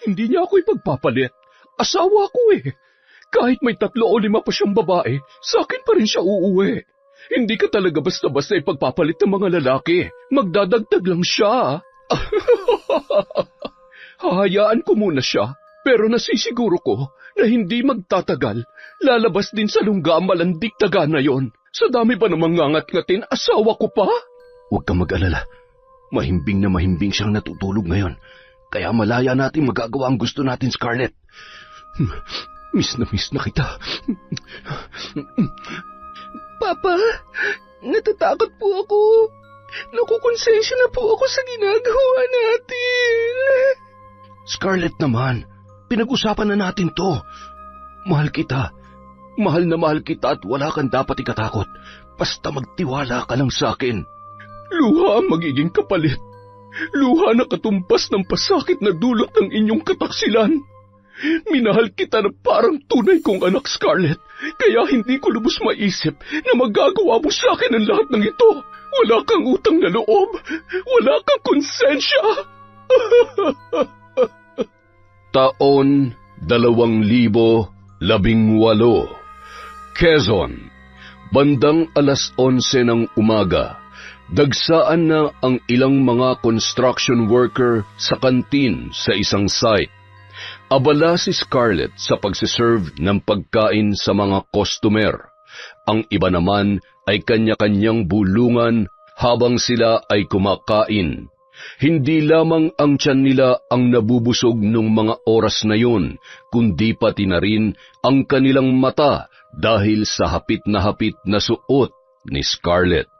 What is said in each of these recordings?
Hindi niya ako ipagpapalit. Asawa ko eh. Kahit may 3 o 5 pa siyang babae, sa akin pa rin siya uuwi. Hindi ka talaga basta-basta ipagpapalit ng mga lalaki. Magdadagdag lang siya. Hahayaan ko muna siya, pero nasisiguro ko na hindi magtatagal. Lalabas din sa lungga ang malandik taga na yon. Sa dami pa namang ngangat-ngatin, asawa ko pa. Huwag kang mag-alala. Mahimbing na mahimbing siyang natutulog ngayon. Kaya malaya natin magagawa ang gusto natin, Scarlett. Miss na kita. Papa, natatakot po ako. Nakukonsensya na po ako sa ginagawa natin. Scarlett naman, pinag-usapan na natin to. Mahal kita. Mahal na mahal kita at wala kang dapat ikatakot. Basta magtiwala ka lang sa akin. Luha ang magiging kapalit. Luha na katumpas ng pasakit na dulot ng inyong kataksilan. Minahal kita na parang tunay kong anak, Scarlett. Kaya hindi ko lubos maisip na magagawa mo sa akin ang lahat ng ito. Wala kang utang na loob. Wala kang konsensya. Taon 2018, Quezon. Bandang 11:00 ng umaga. Dagsaan na ang ilang mga construction worker sa kantin sa isang site. Abala si Scarlett sa pagsiserve ng pagkain sa mga customer. Ang iba naman ay kanya-kanyang bulungan habang sila ay kumakain. Hindi lamang ang tiyan nila ang nabubusog nung mga oras na yun, kundi pati na rin ang kanilang mata dahil sa hapit na suot ni Scarlett.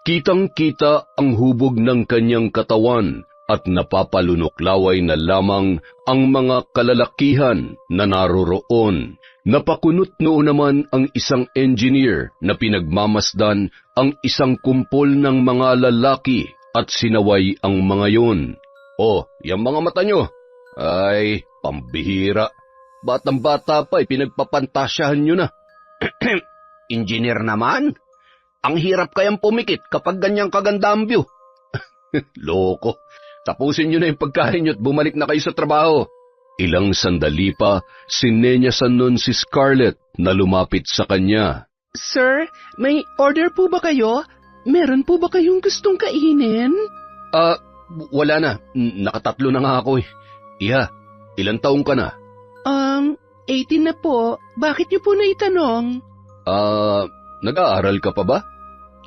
Kitang-kita ang hubog ng kanyang katawan at napapalunoklaway na lamang ang mga kalalakihan na naroroon. Napakunot noon naman ang isang engineer na pinagmamasdan ang isang kumpol ng mga lalaki at sinaway ang mga yun. Oh, yung mga mata nyo. Ay, pambihira. Batang-bata pa, pinagpapantasyahan nyo na. Engineer naman? Ang hirap kayang pumikit kapag ganyang kaganda ang view. Loko. Tapusin nyo na yung pagkain nyo at bumalik na kayo sa trabaho. Ilang sandali pa, sinenyasan nun si Scarlett na lumapit sa kanya. Sir, may order po ba kayo? Meron po ba kayong gustong kainin? Wala na. Nakatatlo na nga ako eh. Iha, ilang taong ka na? 18 na po. Bakit niyo po naitanong? Nag-aaral ka pa ba?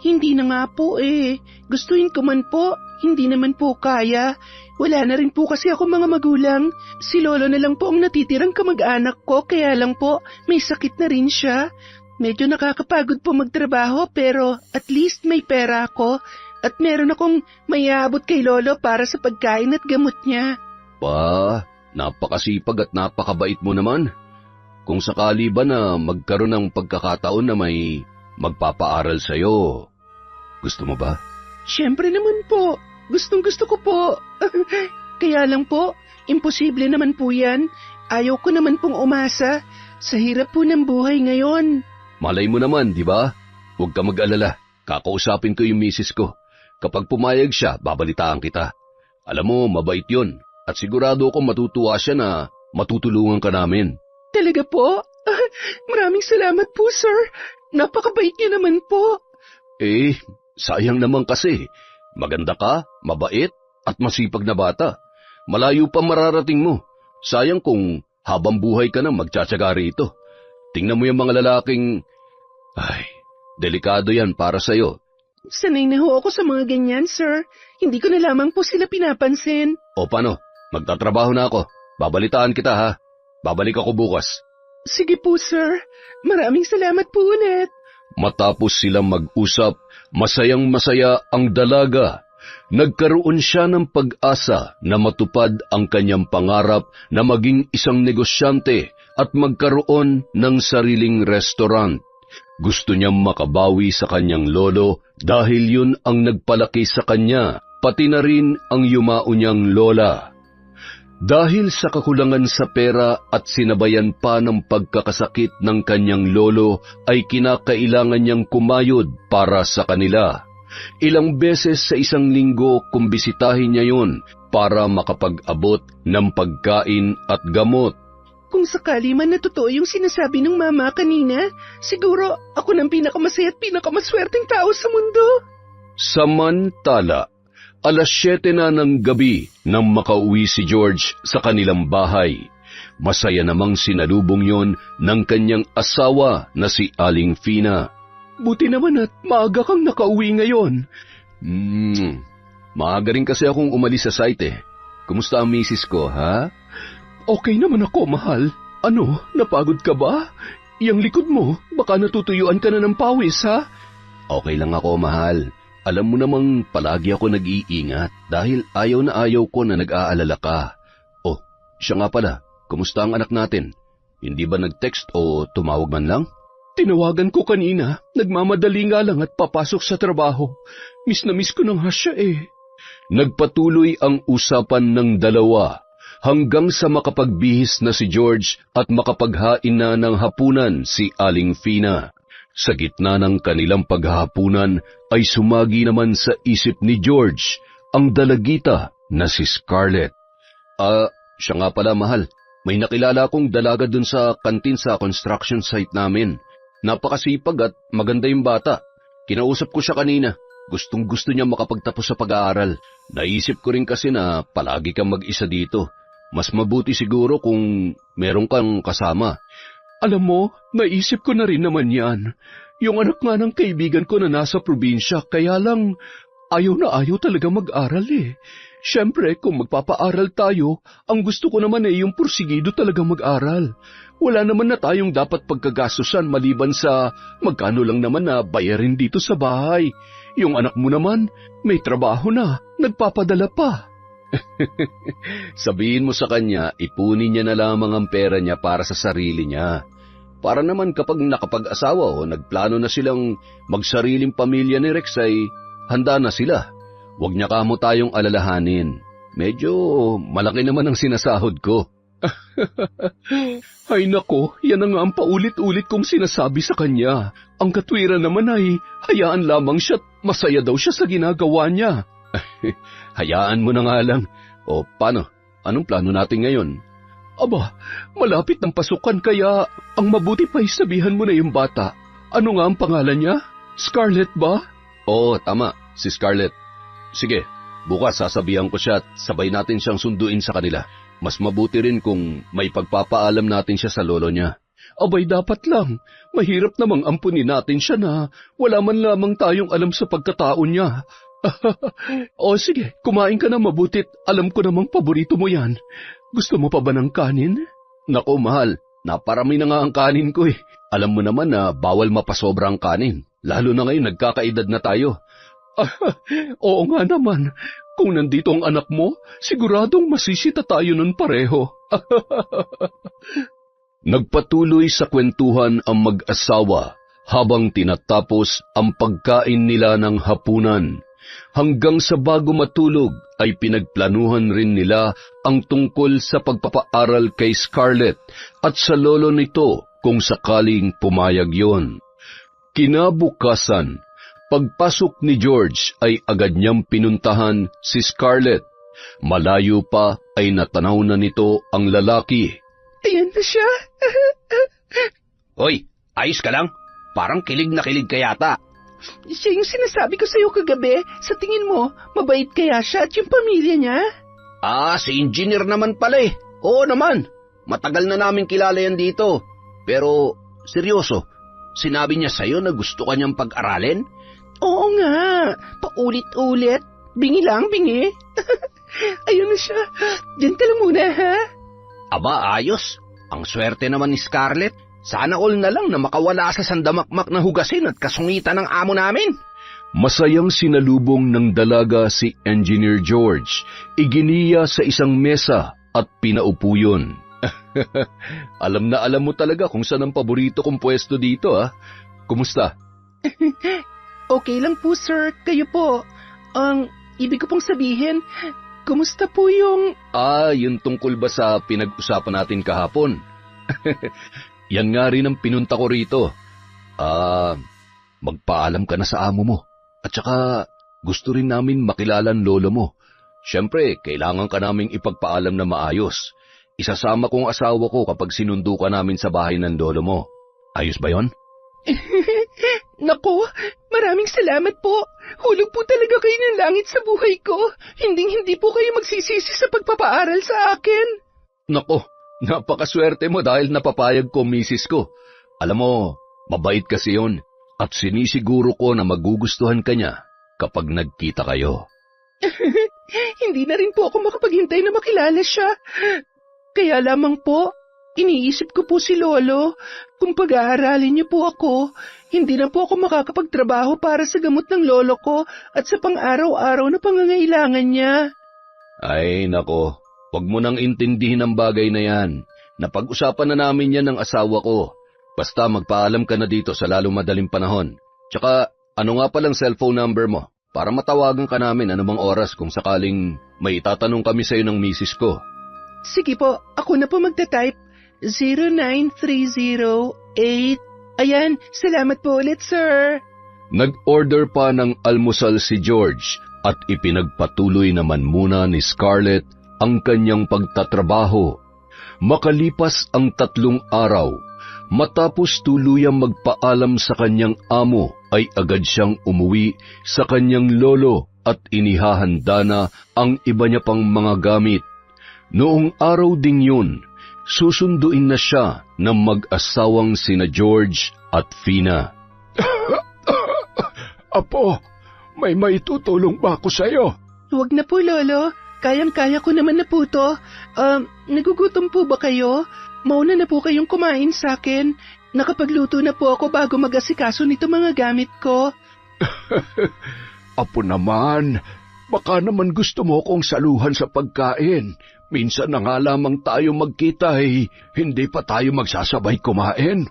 Hindi na nga po eh. Gustuhin ko man po, hindi naman po kaya. Wala na rin po kasi ako mga magulang. Si Lolo na lang po ang natitirang kamag-anak ko, kaya lang po may sakit na rin siya. Medyo nakakapagod po magtrabaho pero at least may pera ako at meron akong maiabot kay Lolo para sa pagkain at gamot niya. Pa, napakasipag at napakabait mo naman. Kung sakali ba na magkaroon ng pagkakataon na may magpapaaral sa'yo, gusto mo ba? Siyempre naman po. Gustong-gusto ko po. Kaya lang po, imposible naman po yan. Ayaw ko naman pong umasa. Sa hirap po ng buhay ngayon. Malay mo naman, di ba? Huwag ka mag-alala. Kakausapin ko yung misis ko. Kapag pumayag siya, babalitaan kita. Alam mo, mabait yun. At sigurado akong matutuwa siya na matutulungan ka namin. Talaga po? Maraming salamat po, sir. Napakabait niyo naman po. Sayang naman kasi. Maganda ka, mabait, at masipag na bata. Malayo pa mararating mo. Sayang kung habang buhay ka na magtsatsaga rito. Tingnan mo yung mga lalaking... Ay, delikado yan para sa'yo. Sanay na ho ako sa mga ganyan, sir. Hindi ko na lamang po sila pinapansin. O paano? Magtatrabaho na ako. Babalitaan kita ha. Babalik ako bukas. Sige po, sir. Maraming salamat po ulit. Matapos silang mag-usap, masayang-masaya ang dalaga. Nagkaroon siya ng pag-asa na matupad ang kanyang pangarap na maging isang negosyante at magkaroon ng sariling restaurant. Gusto niyang makabawi sa kanyang lolo dahil yun ang nagpalaki sa kanya, pati na rin ang yumao niyang lola. Dahil sa kakulangan sa pera at sinabayan pa ng pagkakasakit ng kanyang lolo ay kinakailangan niyang kumayod para sa kanila. Ilang beses sa isang linggo kung bisitahin niya yun, para makapag-abot ng pagkain at gamot. Kung sakali man na totoo yung sinasabi ng mama kanina, siguro ako ng pinakamasaya at pinakamaswerteng tao sa mundo. Samantala, 7:00 na ng gabi nang makauwi si George sa kanilang bahay. Masaya namang sinalubong yon ng kanyang asawa na si Aling Fina. Buti naman at maaga kang nakauwi ngayon. Maaga rin kasi akong umalis sa site eh. Kumusta ang misis ko, ha? Okay naman ako, mahal. Ano, napagod ka ba? Yang likod mo, baka natutuyuan ka na ng pawis, ha? Okay lang ako, mahal. Alam mo namang palagi ako nag-iingat dahil ayaw na ayaw ko na nag-aalala ka. Oh, siya nga pala, kumusta ang anak natin? Hindi ba nag-text o tumawag man lang? Tinawagan ko kanina, nagmamadali nga lang at papasok sa trabaho. Miss na miss ko nang siya eh. Nagpatuloy ang usapan ng dalawa hanggang sa makapagbihis na si George at makapaghain na ng hapunan si Aling Fina. Sa gitna ng kanilang paghahapunan ay sumagi naman sa isip ni George ang dalagita na si Scarlett. Siya nga pala, mahal. May nakilala akong dalaga dun sa kantin sa construction site namin. Napakasipag at maganda yung bata. Kinausap ko siya kanina. Gustong-gusto niya makapagtapos sa pag-aaral. Naisip ko rin kasi na palagi kang mag-isa dito. Mas mabuti siguro kung meron kang kasama. Alam mo, naisip ko na rin naman yan. Yung anak nga ng kaibigan ko na nasa probinsya, kaya lang ayaw na ayaw talaga mag-aral eh. Siyempre, kung magpapaaral tayo, ang gusto ko naman eh yung porsigido talaga mag-aral. Wala naman na tayong dapat pagkagastusan maliban sa magkano lang naman na bayarin dito sa bahay. Yung anak mo naman, may trabaho na, nagpapadala pa. Sabihin mo sa kanya, ipunin niya na lamang ang pera niya para sa sarili niya. Para naman kapag nakapag-asawa o nagplano na silang magsariling pamilya ni Rex ay handa na sila. Huwag niya kamo tayong alalahanin. Medyo malaki naman ang sinasahod ko. Ay nako, yan na nga ang paulit-ulit kong sinasabi sa kanya. Ang katwiran naman ay hayaan lamang siya at masaya daw siya sa ginagawa niya. Hayaan mo na nga lang. O paano? Anong plano natin ngayon? Aba, malapit ng pasukan kaya ang mabuti pa sabihan mo na yung bata. Ano nga ang pangalan niya? Scarlett ba? Oo, tama. Si Scarlett. Sige, bukas sasabihan ko siya at sabay natin siyang sunduin sa kanila. Mas mabuti rin kung may pagpapaalam natin siya sa lolo niya. Abay, dapat lang. Mahirap namang ampunin natin siya na wala man lamang tayong alam sa pagkatao niya. O sige, kumain ka na mabutit. Alam ko namang paborito mo yan. Gusto mo pa ba ng kanin? Nako, mahal. Naparami na nga ang kanin ko eh. Alam mo naman na bawal mapasobra ang kanin. Lalo na ngayon nagkakaedad na tayo. Oo nga naman. Kung nandito ang anak mo, siguradong masisita tayo nun pareho. Nagpatuloy sa kwentuhan ang mag-asawa habang tinatapos ang pagkain nila ng hapunan. Hanggang sa bago matulog ay pinagplanuhan rin nila ang tungkol sa pagpapaaral kay Scarlett at sa lolo nito kung sakaling pumayag yon. Kinabukasan, pagpasok ni George ay agad niyang pinuntahan si Scarlett. Malayo pa ay natanaw na nito ang lalaki. Ayan na siya. Hoy, ayos ka lang? Parang kilig na kilig ka yata. Siya yung sinasabi ko sa'yo kagabi. Sa tingin mo, mabait kaya siya at yung pamilya niya? Si engineer naman pala eh. Oo naman. Matagal na namin kilala yan dito. Pero, seryoso, sinabi niya sa'yo na gusto ka niyang pag-aralin? Oo nga. Paulit-ulit. Bingi lang, bingi. Ayun na siya. Diyan ka lang muna, ha? Aba, ayos. Ang swerte naman ni Scarlett. Sana all na lang na makawala sa sandamakmak na hugasin at kasungitan ng amo namin. Masayang sinalubong ng dalaga si Engineer George. Iginiya sa isang mesa at pinaupo yun. Alam na alam mo talaga kung saan ang paborito kong pwesto dito, ha? Kumusta? Okay lang po, sir. Kayo po. Ang ibig ko pong sabihin, kumusta po yung... Yung tungkol ba sa pinag-usapan natin kahapon? Yan nga rin ang pinunta ko rito. Magpaalam ka na sa amo mo. At saka gusto rin namin makilala ang lolo mo. Siyempre, kailangan ka naming ipagpaalam na maayos. Isasama kong asawa ko kapag sinundo ka namin sa bahay ng lolo mo. Ayos ba yon? Naku, maraming salamat po. Hulog po talaga kayo ng langit sa buhay ko. Hindi po kayo magsisisi sa pagpapaaral sa akin. Nako, napakaswerte mo dahil napapayag ko misis ko. Alam mo, mabait kasi yon at sinisiguro ko na magugustuhan ka niya kapag nagkita kayo. Hindi na rin po ako makapaghintay na makilala siya. Kaya lamang po, iniisip ko po si Lolo. Kung pag-aaralin niyo po ako, hindi na po ako makakapagtrabaho para sa gamot ng lolo ko at sa pang-araw-araw na pangangailangan niya. Ay, nako, wag mo nang intindihin ang bagay na yan. Napag-usapan na namin yan ng asawa ko. Basta magpaalam ka na dito sa lalo madaling panahon. Tsaka, ano nga palang cellphone number mo? Para matawagan ka namin anumang oras kung sakaling may itatanong kami sa iyo ng misis ko. Sige po, ako na po magta-type. 09308. Ayan, salamat po ulit, sir. Nag-order pa ng almusal si George at ipinagpatuloy naman muna ni Scarlett ang kanyang pagtatrabaho. Makalipas ang 3 araw, matapos tuluyang magpaalam sa kanyang amo, ay agad siyang umuwi sa kanyang lolo at inihahanda na ang iba niya pang mga gamit. Noong araw ding yun, susunduin na siya ng mag-asawang sina George at Fina. Apo, may maitutulong ba ako sa'yo? Huwag na po, Lolo. Kayang-kaya ko naman na po to. Nagugutom po ba kayo? Mauna na po kayong kumain sa akin. Nakapagluto na po ako bago mag-asikaso nito mga gamit ko. Apo naman, baka naman gusto mo kong saluhan sa pagkain. Minsan na nga lamang tayo magkita hindi pa tayo magsasabay kumain.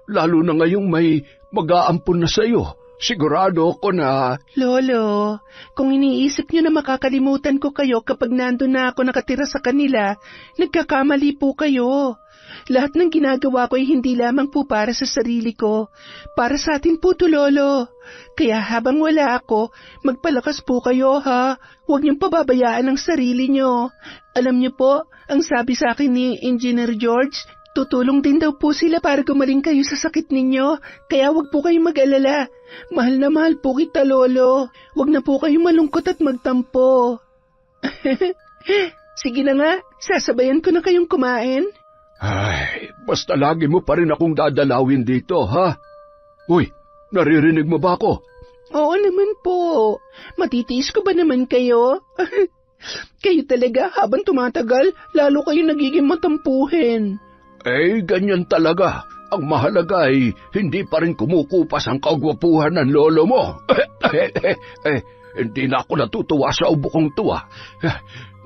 Lalo na ngayong may mag-aampon na sa'yo. Sigurado ako na... Lolo, kung iniisip niyo na makakalimutan ko kayo kapag nandun na ako nakatira sa kanila, nagkakamali po kayo. Lahat ng ginagawa ko ay hindi lamang po para sa sarili ko. Para sa atin po to, Lolo. Kaya habang wala ako, magpalakas po kayo, ha? Huwag niyong pababayaan ang sarili niyo. Alam niyo po, ang sabi sa akin ni Engineer George, tutulong din daw po sila para gumaling kayo sa sakit ninyo. Kaya huwag po kayong mag-alala. Mahal na mahal po kita, Lolo. Huwag na po kayong malungkot at magtampo. Sige na nga, sasabayan ko na kayong kumain. Ay, basta lagi mo pa rin akong dadalawin dito, ha? Uy, naririnig mo ba ako? Oo naman po. Matitiis ko ba naman kayo? Kayo talaga, habang tumatagal, lalo kayo nagiging matampuhin. Ganyan talaga. Ang mahalaga ay hindi pa rin kumukupas ang kagwapuhan ng lolo mo. Hindi na ako natutuwa sa ubo kong tuwa.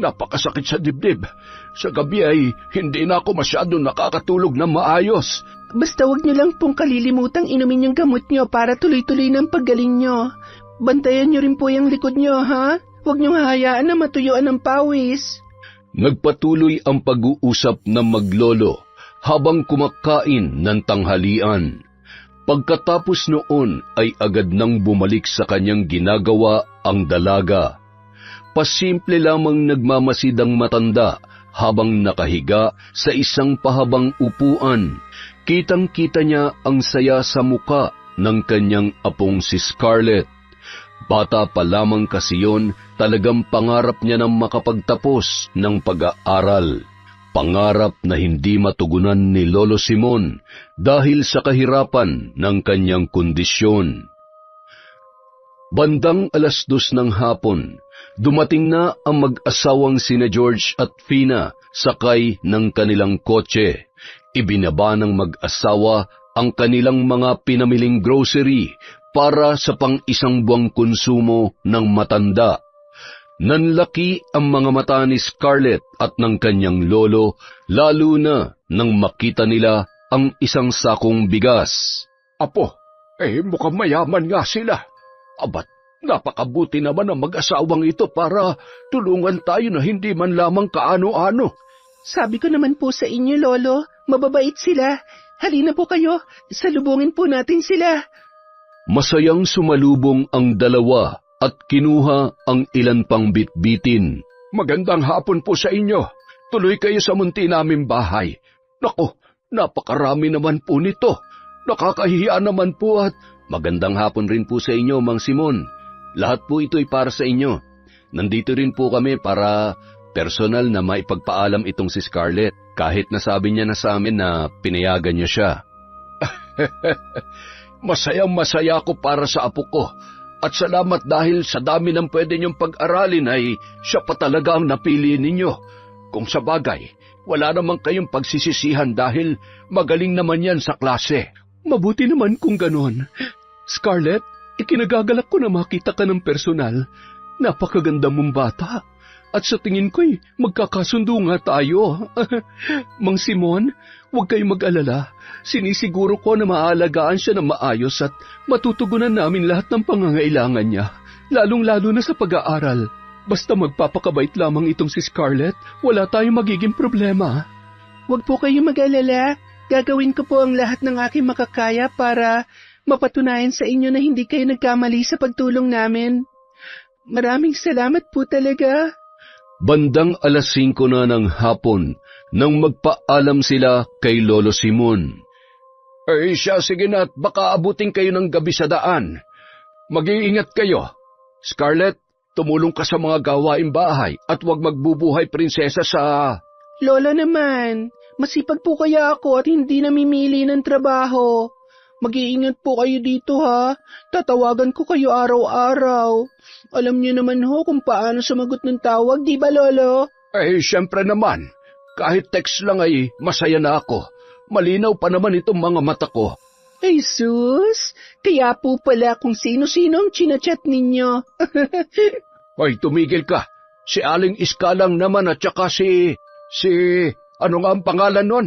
Napakasakit sa dibdib. Sa gabi ay hindi na ako masyado nakakatulog na maayos. Basta wag niyo lang pong kalilimutang inumin yung gamot niyo para tuloy-tuloy ng paggaling niyo. Bantayan niyo rin po yung likod niyo, ha? Huwag niyong hahayaan na matuyuan ng pawis. Nagpatuloy ang pag-uusap ng maglolo habang kumakain ng tanghalian. Pagkatapos noon ay agad nang bumalik sa kanyang ginagawa ang dalaga. Pasimple lamang nagmamasid ang matanda habang nakahiga sa isang pahabang upuan. Kitang-kita niya ang saya sa muka ng kanyang apong si Scarlett. Bata pa lamang kasi yon, talagang pangarap niya na makapagtapos ng pag-aaral. Pangarap na hindi matugunan ni Lolo Simon dahil sa kahirapan ng kanyang kondisyon. Bandang 2:00 ng hapon, dumating na ang mag-asawang sina George at Fina sakay ng kanilang kotse. Ibinaba ng mag-asawa ang kanilang mga pinamiling grocery para sa pang-isang buwang konsumo ng matanda. Nanlaki ang mga mata ni Scarlett at ng kanyang lolo, lalo na nang makita nila ang isang sakong bigas. Apo, mukhang mayaman nga sila. Abat, napakabuti naman ang mag-asawang ito para tulungan tayo na hindi man lamang kaano-ano. Sabi ko naman po sa inyo, Lolo, mababait sila. Halina po kayo, salubungin po natin sila. Masayang sumalubong ang dalawa at kinuha ang ilan pang bitbitin Magandang hapon po sa inyo. Tuloy kayo sa munti naming bahay. Naku, napakarami naman po nito. Nakakahiya naman po at... Magandang hapon rin po sa inyo, Mang Simon. Lahat po ito'y para sa inyo. Nandito rin po kami para personal na maipagpaalam itong si Scarlett. Kahit nasabi niya na sa amin na pinayagan niya siya. Masayang-masaya ako para sa apo ko. At salamat dahil sa dami ng pwede niyong pag-aralin ay siya pa talaga ang napili ninyo. Kung sa bagay, wala naman kayong pagsisisihan dahil magaling naman yan sa klase. Mabuti naman kung ganon. Scarlett, ikinagagalak ko na makita ka ng personal. Napakaganda mong bata. At sa tingin ko'y magkakasundo nga tayo. Mang Simon, huwag kayong mag-alala. Sinisiguro ko na maaalagaan siya ng maayos at matutugunan namin lahat ng pangangailangan niya, lalong-lalo na sa pag-aaral. Basta magpapakabait lamang itong si Scarlett, wala tayong magiging problema. Huwag po kayong mag-alala. Gagawin ko po ang lahat ng aking makakaya para mapatunayan sa inyo na hindi kayo nagkamali sa pagtulong namin. Maraming salamat po talaga. Bandang 5:00 na ng hapon nang magpaalam sila kay Lolo Simon. Ay siya, sige na at baka abutin kayo ng gabi sa daan. Mag-iingat kayo. Scarlett, tumulong ka sa mga gawaing bahay at huwag magbubuhay prinsesa sa... Lola naman, masipag po kaya ako at hindi namimili ng trabaho. Mag-iingat po kayo dito ha. Tatawagan ko kayo araw-araw. Alam niyo naman ho kung paano sumagot ng tawag, di ba Lolo? Eh, syempre naman. Kahit text lang ay masaya na ako. Malinaw pa naman itong mga mata ko. Ay sus, kaya po pala kung sino-sino ang chinachat ninyo. Ay, tumigil ka. Si Aling Iska lang naman at saka ano nga ang pangalan nun?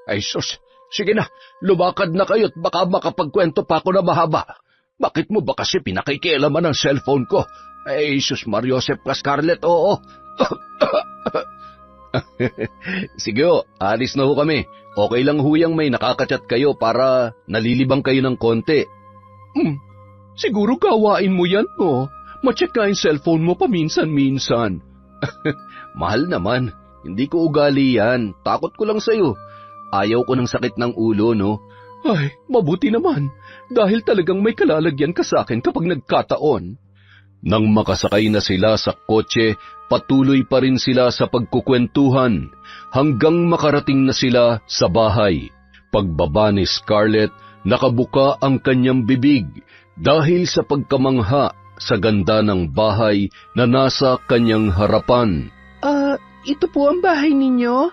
Ay sus, sige na, lumakad na kayo at baka makapagkwento pa ako na mahaba. Bakit mo ba kasi pinakikialaman ang cellphone ko? Ay sus, Mariosep ka Scarlett, oo. Sige ho, alis na ho kami. Okay lang huyang may nakakachat kayo para nalilibang kayo ng konti. Siguro gawain mo yan, no? Ma-check ka yung cellphone mo paminsan-minsan. Mahal naman, hindi ko ugali yan. Takot ko lang sa'yo. Ayaw ko ng sakit ng ulo, no? Ay, mabuti naman. Dahil talagang may kalalagyan ka sa akin kapag nagkataon. Nang makasakay na sila sa kotse, patuloy pa rin sila sa pagkukwentuhan hanggang makarating na sila sa bahay. Pagbaba ni Scarlett, nakabuka ang kanyang bibig dahil sa pagkamangha sa ganda ng bahay na nasa kanyang harapan. Ito po ang bahay ninyo?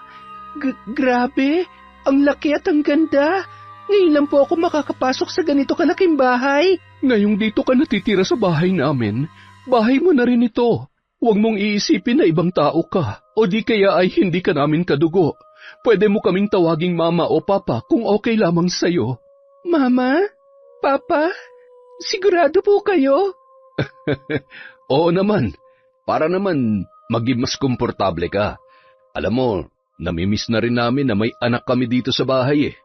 Grabe, ang laki at ang ganda. Ngayon lang po ako makakapasok sa ganito kalaking bahay. Ngayong dito ka natitira sa bahay namin, bahay mo na rin ito. Huwag mong iisipin na ibang tao ka, o di kaya ay hindi ka namin kadugo. Pwede mo kaming tawaging mama o papa kung okay lamang sa'yo. Mama? Papa? Sigurado po kayo? Oo naman, para naman maging mas komportable ka. Alam mo, namimiss na rin namin na may anak kami dito sa bahay eh.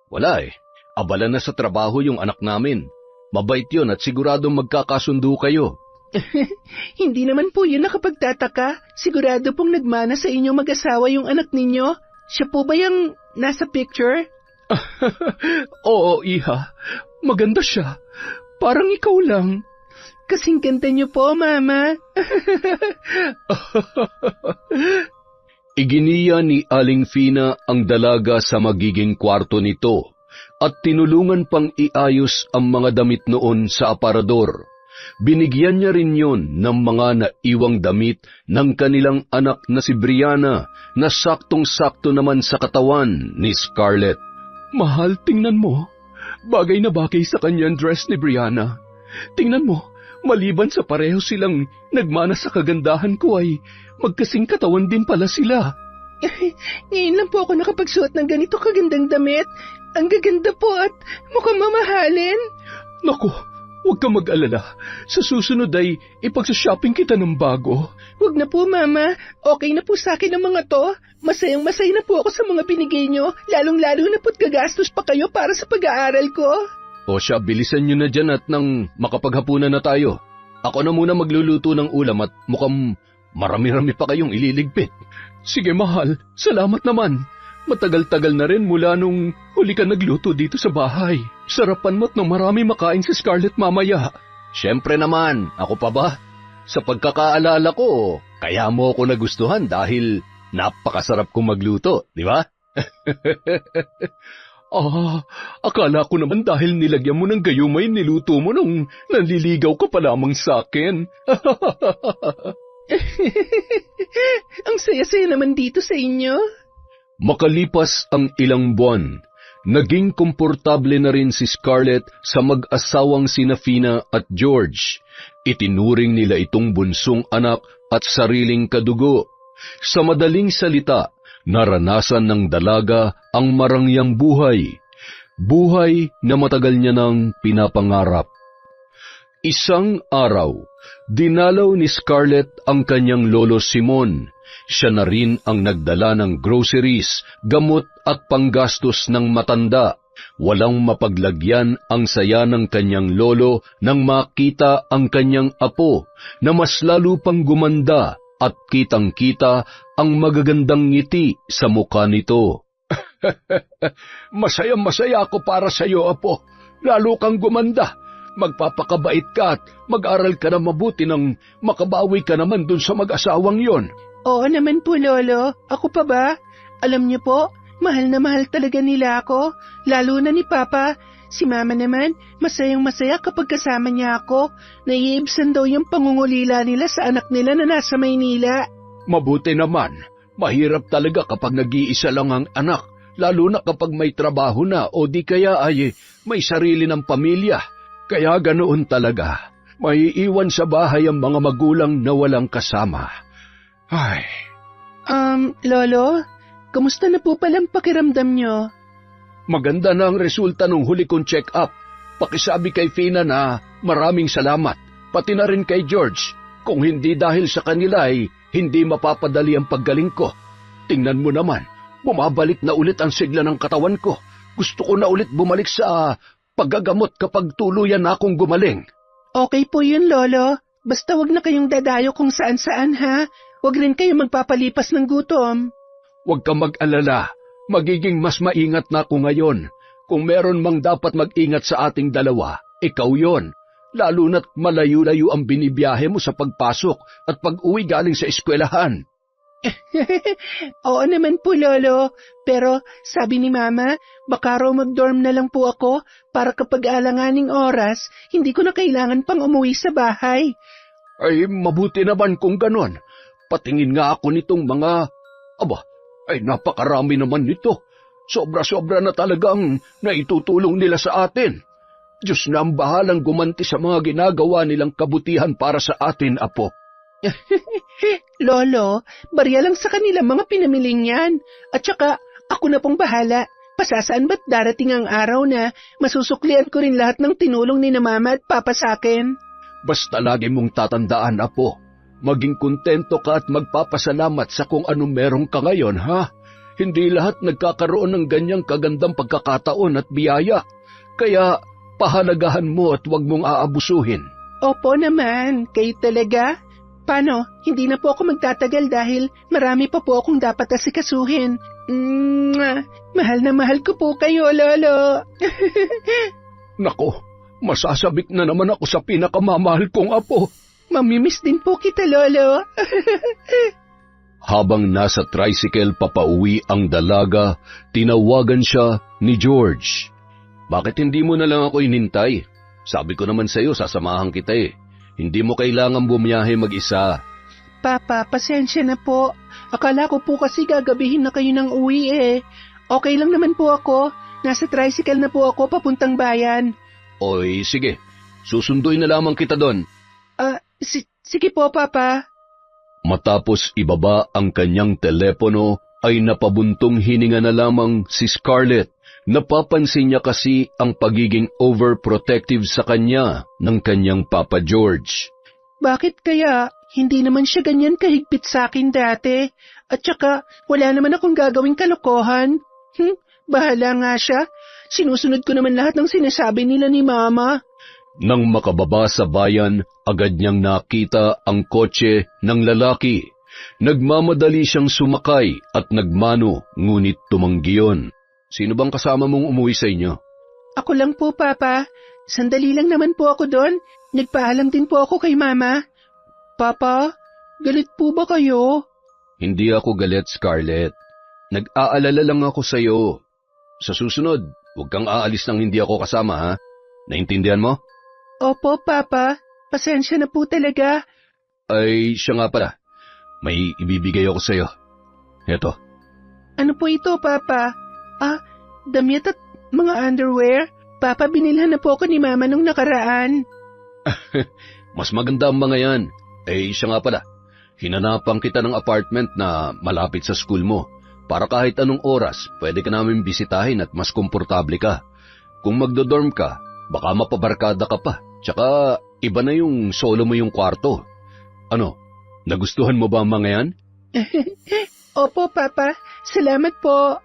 Wala eh, abala na sa trabaho yung anak namin. Mabait yun at siguradong magkakasundo kayo. Hindi naman po yun nakapagtataka. Sigurado pong nagmana sa inyo mag-asawa yung anak ninyo. Siya po ba yung nasa picture? Oo, Iha. Maganda siya. Parang ikaw lang. Kasing ganda niyo po, Mama. Iginiya ni Aling Fina ang dalaga sa magiging kwarto nito at tinulungan pang iayos ang mga damit noon sa aparador. Binigyan niya rin yon ng mga naiwang damit ng kanilang anak na si Brianna na saktong-sakto naman sa katawan ni Scarlett. Mahal, tingnan mo. Bagay na bagay sa kanyang dress ni Brianna. Tingnan mo, maliban sa pareho silang nagmana sa kagandahan ko ay magkasing katawan din pala sila. Ngayon lang po ako nakapagsuot ng ganito kagandang damit. Ang gaganda po at mukhang mamahalin. Naku, huwag ka mag-alala. Sa susunod ay ipagsa-shopping kita ng bago. Huwag na po, Mama. Okay na po sa akin ang mga to. Masayang-masaya na po ako sa mga binigay nyo. Lalong-lalo na po't gagastos pa kayo para sa pag-aaral ko. O siya, bilisan nyo na dyan at nang makapaghapunan na tayo. Ako na muna magluluto ng ulam at mukhang marami-rami pa kayong ililigpit. Sige mahal, salamat naman. Matagal-tagal na rin mula nung huli ka nagluto dito sa bahay. Sarapan mo't nang marami makain si Scarlett mamaya. Siyempre naman, ako pa ba? Sa pagkakaalala ko, kaya mo ako nagustuhan dahil napakasarap kong magluto, di ba? Akala ko naman dahil nilagyan mo ng gayumay niluto mo nung nanliligaw ka pa lamang sa akin. Ang saya-saya naman dito sa inyo. Makalipas ang ilang buwan, naging komportable na rin si Scarlett sa mag-asawang sina Fina at George. Itinuring nila itong bunsong anak at sariling kadugo. Sa madaling salita, naranasan ng dalaga ang marangyang buhay. Buhay na matagal niya nang pinapangarap. Isang araw, dinalaw ni Scarlett ang kanyang lolo Simon. Siya na rin ang nagdala ng groceries, gamot at panggastos ng matanda. Walang mapaglagyan ang saya ng kanyang lolo nang makita ang kanyang apo na mas lalo pang gumanda at kitang-kita ang magagandang ngiti sa mukha nito. Masayang-masaya ako para sa iyo, apo. Lalo kang gumanda. Magpapakabait ka at mag-aral ka na mabuti nang makabawi ka naman dun sa mag-asawang yon. Oo naman po, Lolo. Ako pa ba? Alam niyo po, mahal na mahal talaga nila ako. Lalo na ni Papa. Si Mama naman, masayang-masaya kapag kasama niya ako. Naiibsan daw yung pangungulila nila sa anak nila na nasa Maynila. Mabuti naman. Mahirap talaga kapag nag-iisa lang ang anak. Lalo na kapag may trabaho na o di kaya ay may sarili ng pamilya. Kaya ganoon talaga. Maiiwan sa bahay ang mga magulang na walang kasama. Ay. Lolo, kamusta na po palang pakiramdam nyo? Maganda na ang resulta ng huli kong check-up. Pakisabi kay Fina na maraming salamat. Pati na rin kay George. Kung hindi dahil sa kanila ay hindi mapapadali ang paggaling ko. Tingnan mo naman, bumabalik na ulit ang sigla ng katawan ko. Gusto ko na ulit bumalik sa paggagamot kapag tuluyan na akong gumaling. Okay po yun, Lolo. Basta wag na kayong dadayo kung saan-saan, ha? Wag rin kayo magpapalipas ng gutom. Huwag kang mag-alala. Magiging mas maingat na ako ngayon. Kung meron mang dapat mag-ingat sa ating dalawa, ikaw yon. Lalo na't malayo-layo ang binibiyahe mo sa pagpasok at pag-uwi galing sa eskwelahan. Oo naman po, Lolo. Pero sabi ni Mama, baka raw mag-dorm na lang po ako para kapag alanganing oras, hindi ko na kailangan pang umuwi sa bahay. Ay, mabuti naman kung ganon. Patingin nga ako nitong mga... ay napakarami naman nito. Sobra-sobra na talagang naitutulong nila sa atin. Diyos na ang bahalang gumanti sa mga ginagawa nilang kabutihan para sa atin, apo. Lolo, barya lang sa kanila mga pinamiling yan. At saka, ako na pong bahala. Pasasaan ba't darating ang araw na masusuklian ko rin lahat ng tinulong ni na Mama at Papa sa akin? Basta lagi mong tatandaan, apo. Maging kontento ka at magpapasalamat sa kung anong meron ka ngayon, ha? Hindi lahat nagkakaroon ng ganyang kagandang pagkakataon at biyaya. Kaya pahalagahan mo at huwag mong aabusuhin. Opo naman, kayo talaga. Paano? Hindi na po ako magtatagal dahil marami pa po akong dapat asikasuhin. Mahal na mahal ko po kayo, Lolo. Nako, masasabik na naman ako sa pinakamamahal kong apo. Mamimiss din po kita, Lolo. Habang nasa tricycle papauwi ang dalaga, tinawagan siya ni George. Bakit hindi mo na lang ako inintay? Sabi ko naman sa iyo, sasamahan kita eh. Hindi mo kailangan bumiyahe mag-isa. Papa, pasensya na po. Akala ko po kasi gagabihin na kayo ng uwi eh. Okay lang naman po ako. Nasa tricycle na po ako papuntang bayan. Oy, sige. Susunduin na lamang kita doon. Sige po, Papa. Matapos ibaba ang kanyang telepono, ay napabuntong hininga na lamang si Scarlett. Napapansin niya kasi ang pagiging overprotective sa kanya ng kanyang Papa George. Bakit kaya? Hindi naman siya ganyan kahigpit sa akin dati. At saka, wala naman akong gagawing kalokohan. Bahala nga siya. Sinusunod ko naman lahat ng sinasabi nila ni Mama. Nang makababa sa bayan, agad niyang nakita ang kotse ng lalaki. Nagmamadali siyang sumakay at nagmano, ngunit tumanggi yun. Sino bang kasama mong umuwi sa inyo? Ako lang po, Papa. Sandali lang naman po ako doon. Nagpaalam din po ako kay Mama. Papa, galit po ba kayo? Hindi ako galit, Scarlett. Nag-aalala lang ako sa iyo. Sa susunod, huwag kang aalis nang hindi ako kasama, ha? Naintindihan mo? Opo, Papa. Pasensya na po talaga. Ay, siya nga pala. May ibibigay ako sa iyo. Eto. Ano po ito, Papa? Damit at mga underwear? Papa, binilhan na po ako ni Mama nung nakaraan. Mas maganda ang mga yan. Siya nga pala. Hinanapan kita ng apartment na malapit sa school mo. Para kahit anong oras, pwede ka namin bisitahin at mas komportable ka. Kung magdodorm ka, baka mapabarkada ka pa. Tsaka, iba na yung solo mo yung kwarto. Ano, nagustuhan mo ba ang mga yan? Opo, Papa. Salamat po.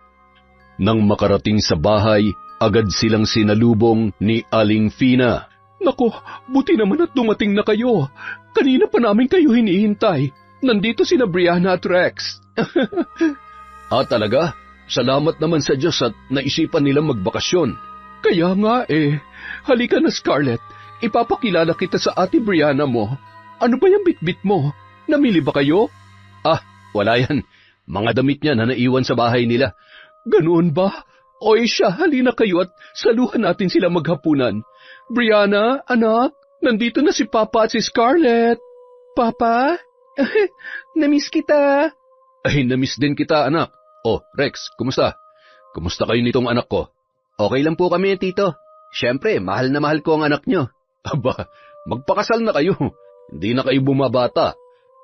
Nang makarating sa bahay, agad silang sinalubong ni Aling Fina. Nako, buti naman at dumating na kayo. Kanina pa namin kayo hinihintay. Nandito sina Brianna at Rex. Talaga? Salamat naman sa Diyos at naisipan nilang magbakasyon. Kaya nga Halika na, Scarlett. Ipapakilala kita sa ate Brianna mo. Ano ba yung bitbit mo? Namili ba kayo? Wala yan. Mga damit niya na naiwan sa bahay nila. Ganoon ba? Oy siya, halina kayo at saluhan natin sila maghapunan. Brianna, anak, nandito na si Papa at si Scarlett. Papa? Namiss kita. Namiss din kita, anak. Rex, kumusta? Kumusta kayo nitong anak ko? Okay lang po kami, Tito. Siyempre, mahal na mahal ko ang anak nyo. Aba, magpakasal na kayo. Hindi na kayo bumabata.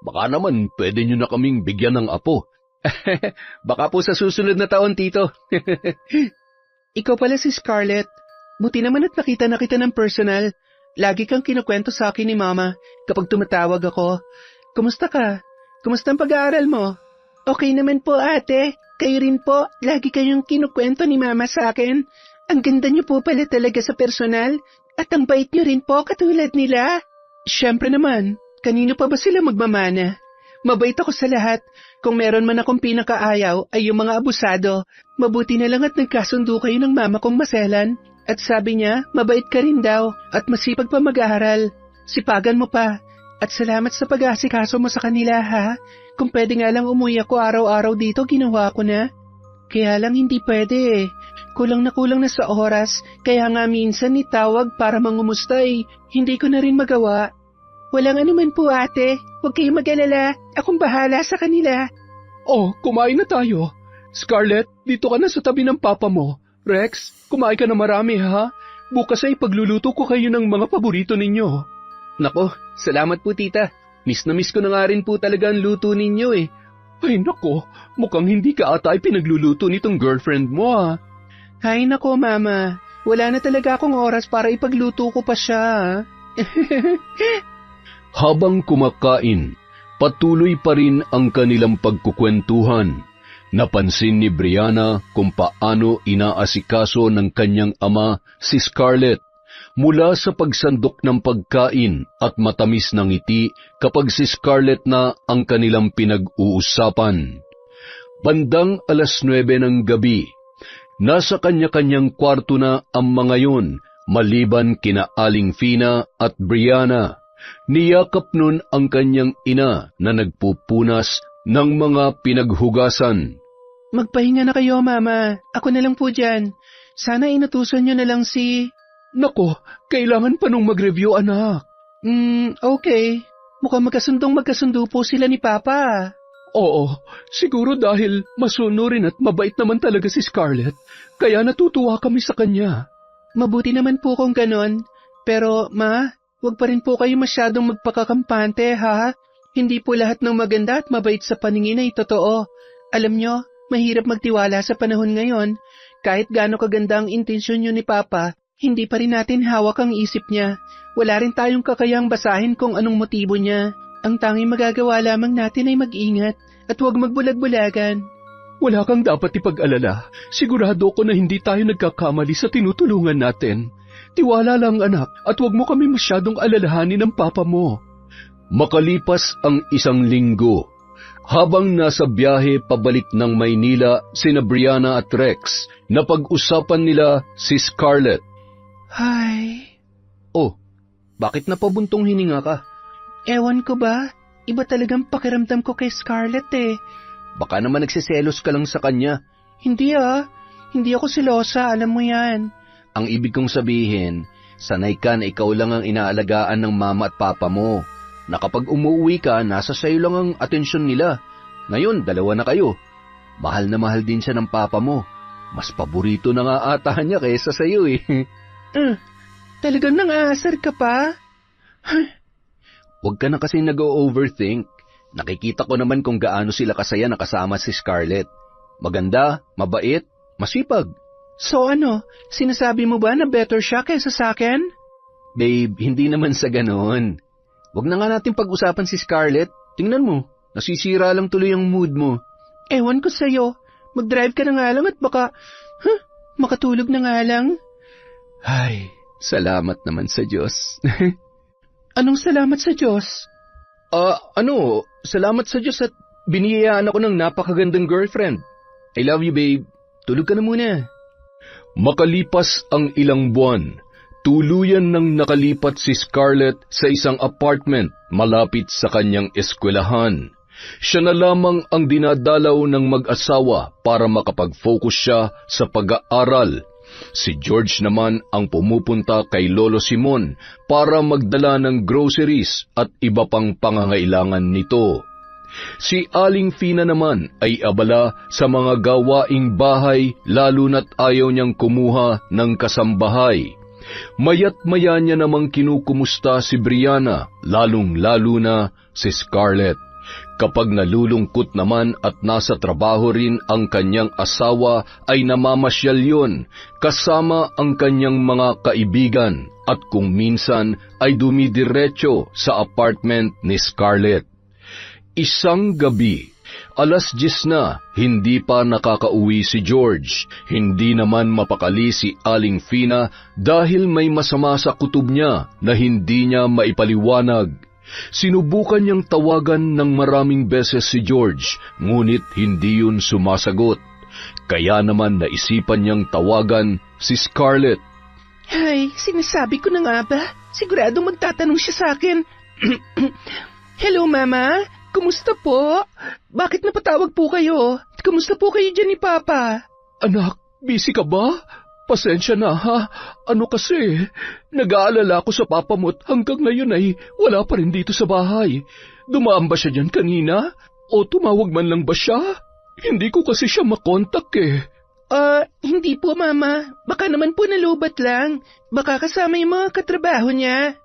Baka naman pwede nyo na kaming bigyan ng apo. Baka po sa susunod na taon, Tito. Ikaw pala si Scarlett. Buti naman at nakita na kita ng personal. Lagi kang kinukwento sa akin ni Mama kapag tumatawag ako. Kumusta ka? Kumusta ang pag-aaral mo? Okay naman po, ate. Kayo rin po. Lagi kayong kinukwento ni Mama sa akin. Ang ganda niyo po pala talaga sa personal. At ang bait niyo rin po katulad nila. Siyempre naman. Kanino pa ba sila magmamana? Mabait ako sa lahat. Kung meron man akong pinakaayaw ay yung mga abusado. Mabuti na lang at nagkasundo kayo ng mama kong maselan. At sabi niya, mabait ka rin daw at masipag pa mag-aaral. Sipagan mo pa. At salamat sa pag-aasikaso mo sa kanila, ha? Kung pwede nga lang umuwi ako araw-araw dito, ginawa ko na. Kaya lang hindi pwede. Kulang na sa oras. Kaya nga minsan nitawag para mangumusta hindi ko na rin magawa. Walang anuman po, ate. Huwag kayong mag-alala. Akong bahala sa kanila. Kumain na tayo. Scarlett, dito ka na sa tabi ng papa mo. Rex, kumain ka na marami, ha? Bukas ay pagluluto ko kayo ng mga paborito ninyo. Nako, salamat po, tita. Miss na miss ko na nga rin po talaga ang luto ninyo, Ay nako, mukhang hindi ka ata ay pinagluluto nitong girlfriend mo, ha? Ay nako, mama. Wala na talaga akong oras para ipagluto ko pa siya, Habang kumakain, patuloy pa rin ang kanilang pagkukwentuhan. Napansin ni Brianna kung paano inaasikaso ng kanyang ama si Scarlett mula sa pagsandok ng pagkain at matamis ng ngiti kapag si Scarlett na ang kanilang pinag-uusapan. Bandang 9:00 ng gabi, nasa kanya-kanyang kwarto na ang mga yun maliban kina Aling Fina at Brianna. Niyakap nun ang kanyang ina na nagpupunas ng mga pinaghugasan. Magpahinga na kayo, Mama. Ako na lang po dyan. Sana inutusan nyo na lang si... Nako, kailangan pa nung mag-review, anak. Okay. Mukhang magkasundo po sila ni Papa. Oo, siguro dahil masunurin at mabait naman talaga si Scarlett. Kaya natutuwa kami sa kanya. Mabuti naman po kung ganon. Pero, Ma... Huwag pa rin po kayo masyadong magpakakampante, ha? Hindi po lahat ng maganda at mabait sa paningin ay totoo. Alam nyo, mahirap magtiwala sa panahon ngayon. Kahit gaano kaganda ang intensyon nyo ni Papa, hindi pa rin natin hawak ang isip niya. Wala rin tayong kakayang basahin kung anong motibo niya. Ang tanging magagawa lamang natin ay mag-ingat at huwag magbulag-bulagan. Wala kang dapat ipag-alala. Sigurado ko na hindi tayo nagkakamali sa tinutulungan natin. Tiwala lang anak at huwag mo kami masyadong alalahanin ng papa mo. Makalipas ang 1 linggo, habang nasa biyahe pabalik ng Maynila sina Brianna at Rex, napag-usapan nila si Scarlett. Ay, Oh, bakit napabuntong hininga ka? ewan ko ba? Iba talagang pakiramdam ko kay Scarlett eh. Baka naman nagsiselos ka lang sa kanya. Hindi hindi ako silosa, alam mo yan. Ang ibig kong sabihin, sanay ka na ikaw lang ang inaalagaan ng mama at papa mo. Na kapag umuwi ka, nasa sayo lang ang atensyon nila. Ngayon, 2 na kayo. Mahal na mahal din siya ng papa mo. Mas paborito na nga ata niya kaysa sayo eh. Talagang nang-aasar ka pa? Huwag ka na kasi nag-overthink. Nakikita ko naman kung gaano sila kasaya nakasama si Scarlett. Maganda, mabait, masipag. So ano, sinasabi mo ba na better siya kaysa sa akin? Babe, hindi naman sa ganoon. Huwag na nga natin pag-usapan si Scarlett. Tingnan mo, nasisira lang tuloy ang mood mo. Ewan ko sa'yo. Mag-drive ka na nga lang at baka, makatulog na nga lang. Ay, salamat naman sa Diyos. Anong salamat sa Diyos? Salamat sa Diyos at biniyayaan ako ng napakagandang girlfriend. I love you, babe. Tulog ka na muna. Makalipas ang ilang buwan, tuluyan nang nakalipat si Scarlett sa isang apartment malapit sa kanyang eskwelahan. Siya na lamang ang dinadalaw ng mag-asawa para makapag-focus siya sa pag-aaral. Si George naman ang pumupunta kay Lolo Simon para magdala ng groceries at iba pang pangangailangan nito. Si Aling Fina naman ay abala sa mga gawaing bahay lalo na't ayaw niyang kumuha ng kasambahay. Mayat-maya niya namang kinukumusta si Brianna, lalong-lalo na si Scarlett. Kapag nalulungkot naman at nasa trabaho rin ang kanyang asawa ay namamasyal yon kasama ang kanyang mga kaibigan at kung minsan ay dumidiretso sa apartment ni Scarlett. Isang gabi, 10:00 na, hindi pa nakakauwi si George. Hindi naman mapakali si Aling Fina dahil may masama sa kutob niya na hindi niya maipaliwanag. Sinubukan niyang tawagan ng maraming beses si George, ngunit hindi yun sumasagot. Kaya naman naisipan niyang tawagan si Scarlett. Ay, sinasabi ko na nga ba? Siguradong magtatanong siya sa akin. Hello, Mama. Kumusta po? Bakit napatawag po kayo? Kumusta po kayo dyan ni Papa? Anak, busy ka ba? Pasensya na ha. Ano kasi, nag-aalala ko sa papa mo at hanggang ngayon ay wala pa rin dito sa bahay. Dumaan ba siya dyan kanina? O tumawag man lang ba siya? Hindi ko kasi siya makontak eh. Hindi po, Mama. Baka naman po nalubat lang. Baka kasama yung mga katrabaho niya.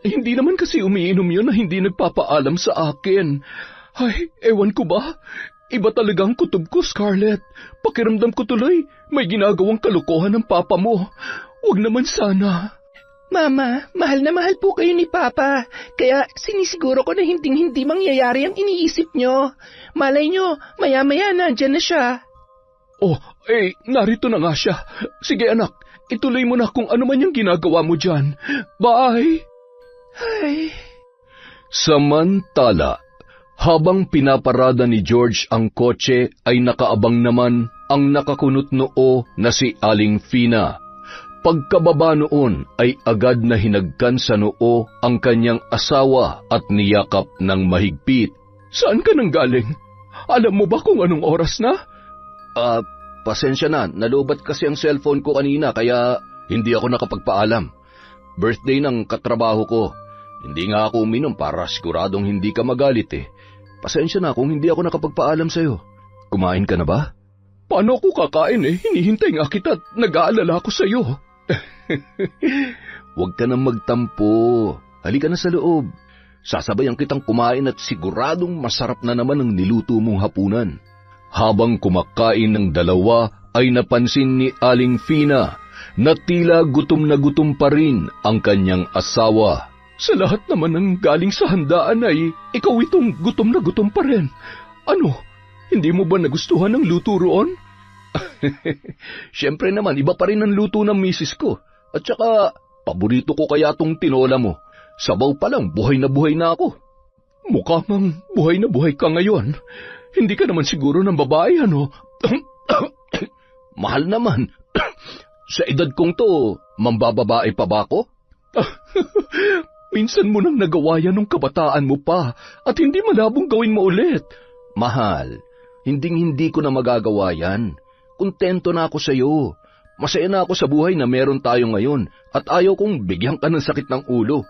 Hindi naman kasi umiinom yun na hindi nagpapaalam sa akin. Ay, ewan ko ba? Iba talagang kutob ko, Scarlett. Pakiramdam ko tuloy, may ginagawang kalokohan ng papa mo. Huwag naman sana. Mama, mahal na mahal po kayo ni Papa. Kaya sinisiguro ko na hinding-hindi mangyayari ang iniisip nyo. Malay nyo, maya-maya nandyan na siya. Narito na nga siya. Sige anak, ituloy mo na kung ano man yung ginagawa mo dyan. Bye! Ay. Samantala, habang pinaparada ni George ang kotse ay nakaabang naman ang nakakunot noo na si Aling Fina. Pagkababa noon ay agad na hinagkan sa noo ang kanyang asawa at niyakap ng mahigpit. Saan ka nang galing? Alam mo ba kung anong oras na? Pasensya na, nalubat kasi ang cellphone ko kanina kaya hindi ako nakapagpaalam. Birthday ng katrabaho ko. Hindi nga ako uminom para siguradong hindi ka magalit eh. Pasensya na kung hindi ako nakapagpaalam sa'yo. Kumain ka na ba? Paano ako kakain eh? Hinihintay nga kita at nag-aalala ko sa'yo. Huwag ka nang magtampo. Halika na sa loob. Sasabayan kitang kumain at siguradong masarap na naman ang niluto mong hapunan. Habang kumakain ng dalawa ay napansin ni Aling Fina na tila gutom na gutom pa rin ang kanyang asawa. Sa lahat naman ng galing sa handaan ay ikaw itong gutom na gutom pa rin. Ano, hindi mo ba nagustuhan ang luto roon? Siyempre naman, iba pa rin ang luto ng misis ko. At saka, paborito ko kaya tong tinola mo. Sabaw pa lang, buhay na ako. Mukha mang buhay na buhay ka ngayon. Hindi ka naman siguro ng babae, ano? Mahal naman. Sa edad kong to, mambababae pa ba ako? Minsan mo nang nagawa yan nung kabataan mo pa at hindi malabong gawin mo ulit. Mahal, hindi ko na magagawa yan. Kontento na ako sa'yo. Masaya na ako sa buhay na meron tayo ngayon at ayaw kong bigyan ka ng sakit ng ulo.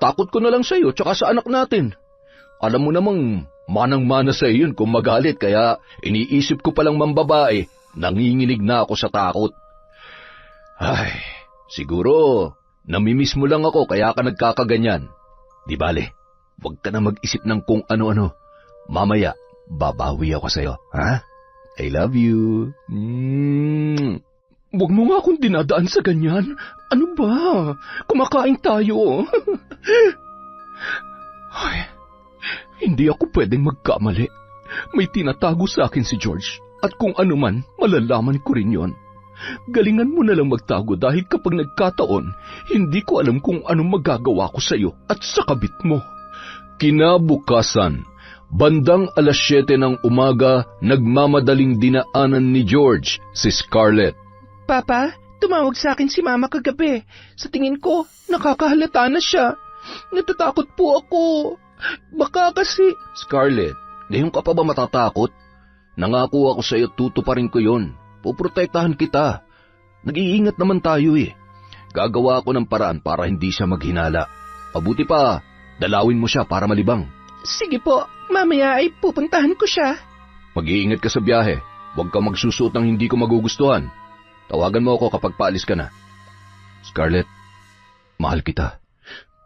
Takot ko na lang sa'yo tsaka sa anak natin. Alam mo namang manang-mana sa'yo yun kung magalit kaya iniisip ko palang mambabae, nanginginig na ako sa takot. Ay, siguro namimiss mo lang ako kaya ka nagkakaganyan. Di bale, huwag ka na mag-isip ng kung ano-ano. Mamaya, babawi ako sa'yo, ha? I love you. Huwag mo nga akong dinadaan sa ganyan. Ano ba? Kumakain tayo. Ay, hindi ako pwedeng magkamali. May tinatago sa akin si George at kung ano man, malalaman ko rin yon. Galingan mo na lang magtago dahil kapag nagkataon, hindi ko alam kung anong magagawa ko sa iyo at sa kabit mo. Kinabukasan, bandang 7:00 ng umaga, nagmamadaling dinaanan ni George si Scarlett. Papa, tumawag sa akin si Mama kagabi. Sa tingin ko, nakakahalata na siya. Natatakot po ako. Baka kasi... Scarlett, ngayon ka pa ba matatakot? Nangako ako sa iyo, tutuparin ko yon. Puprotektahan kita. Nag-iingat naman tayo eh. Gagawa ako ng paraan para hindi siya maghinala. Mabuti pa, dalawin mo siya para malibang. Sige po, mamaya ay pupuntahan ko siya. Mag-iingat ka sa biyahe. Huwag kang magsusuot ng hindi ko magugustuhan. Tawagan mo ako kapag paalis ka na. Scarlett, mahal kita.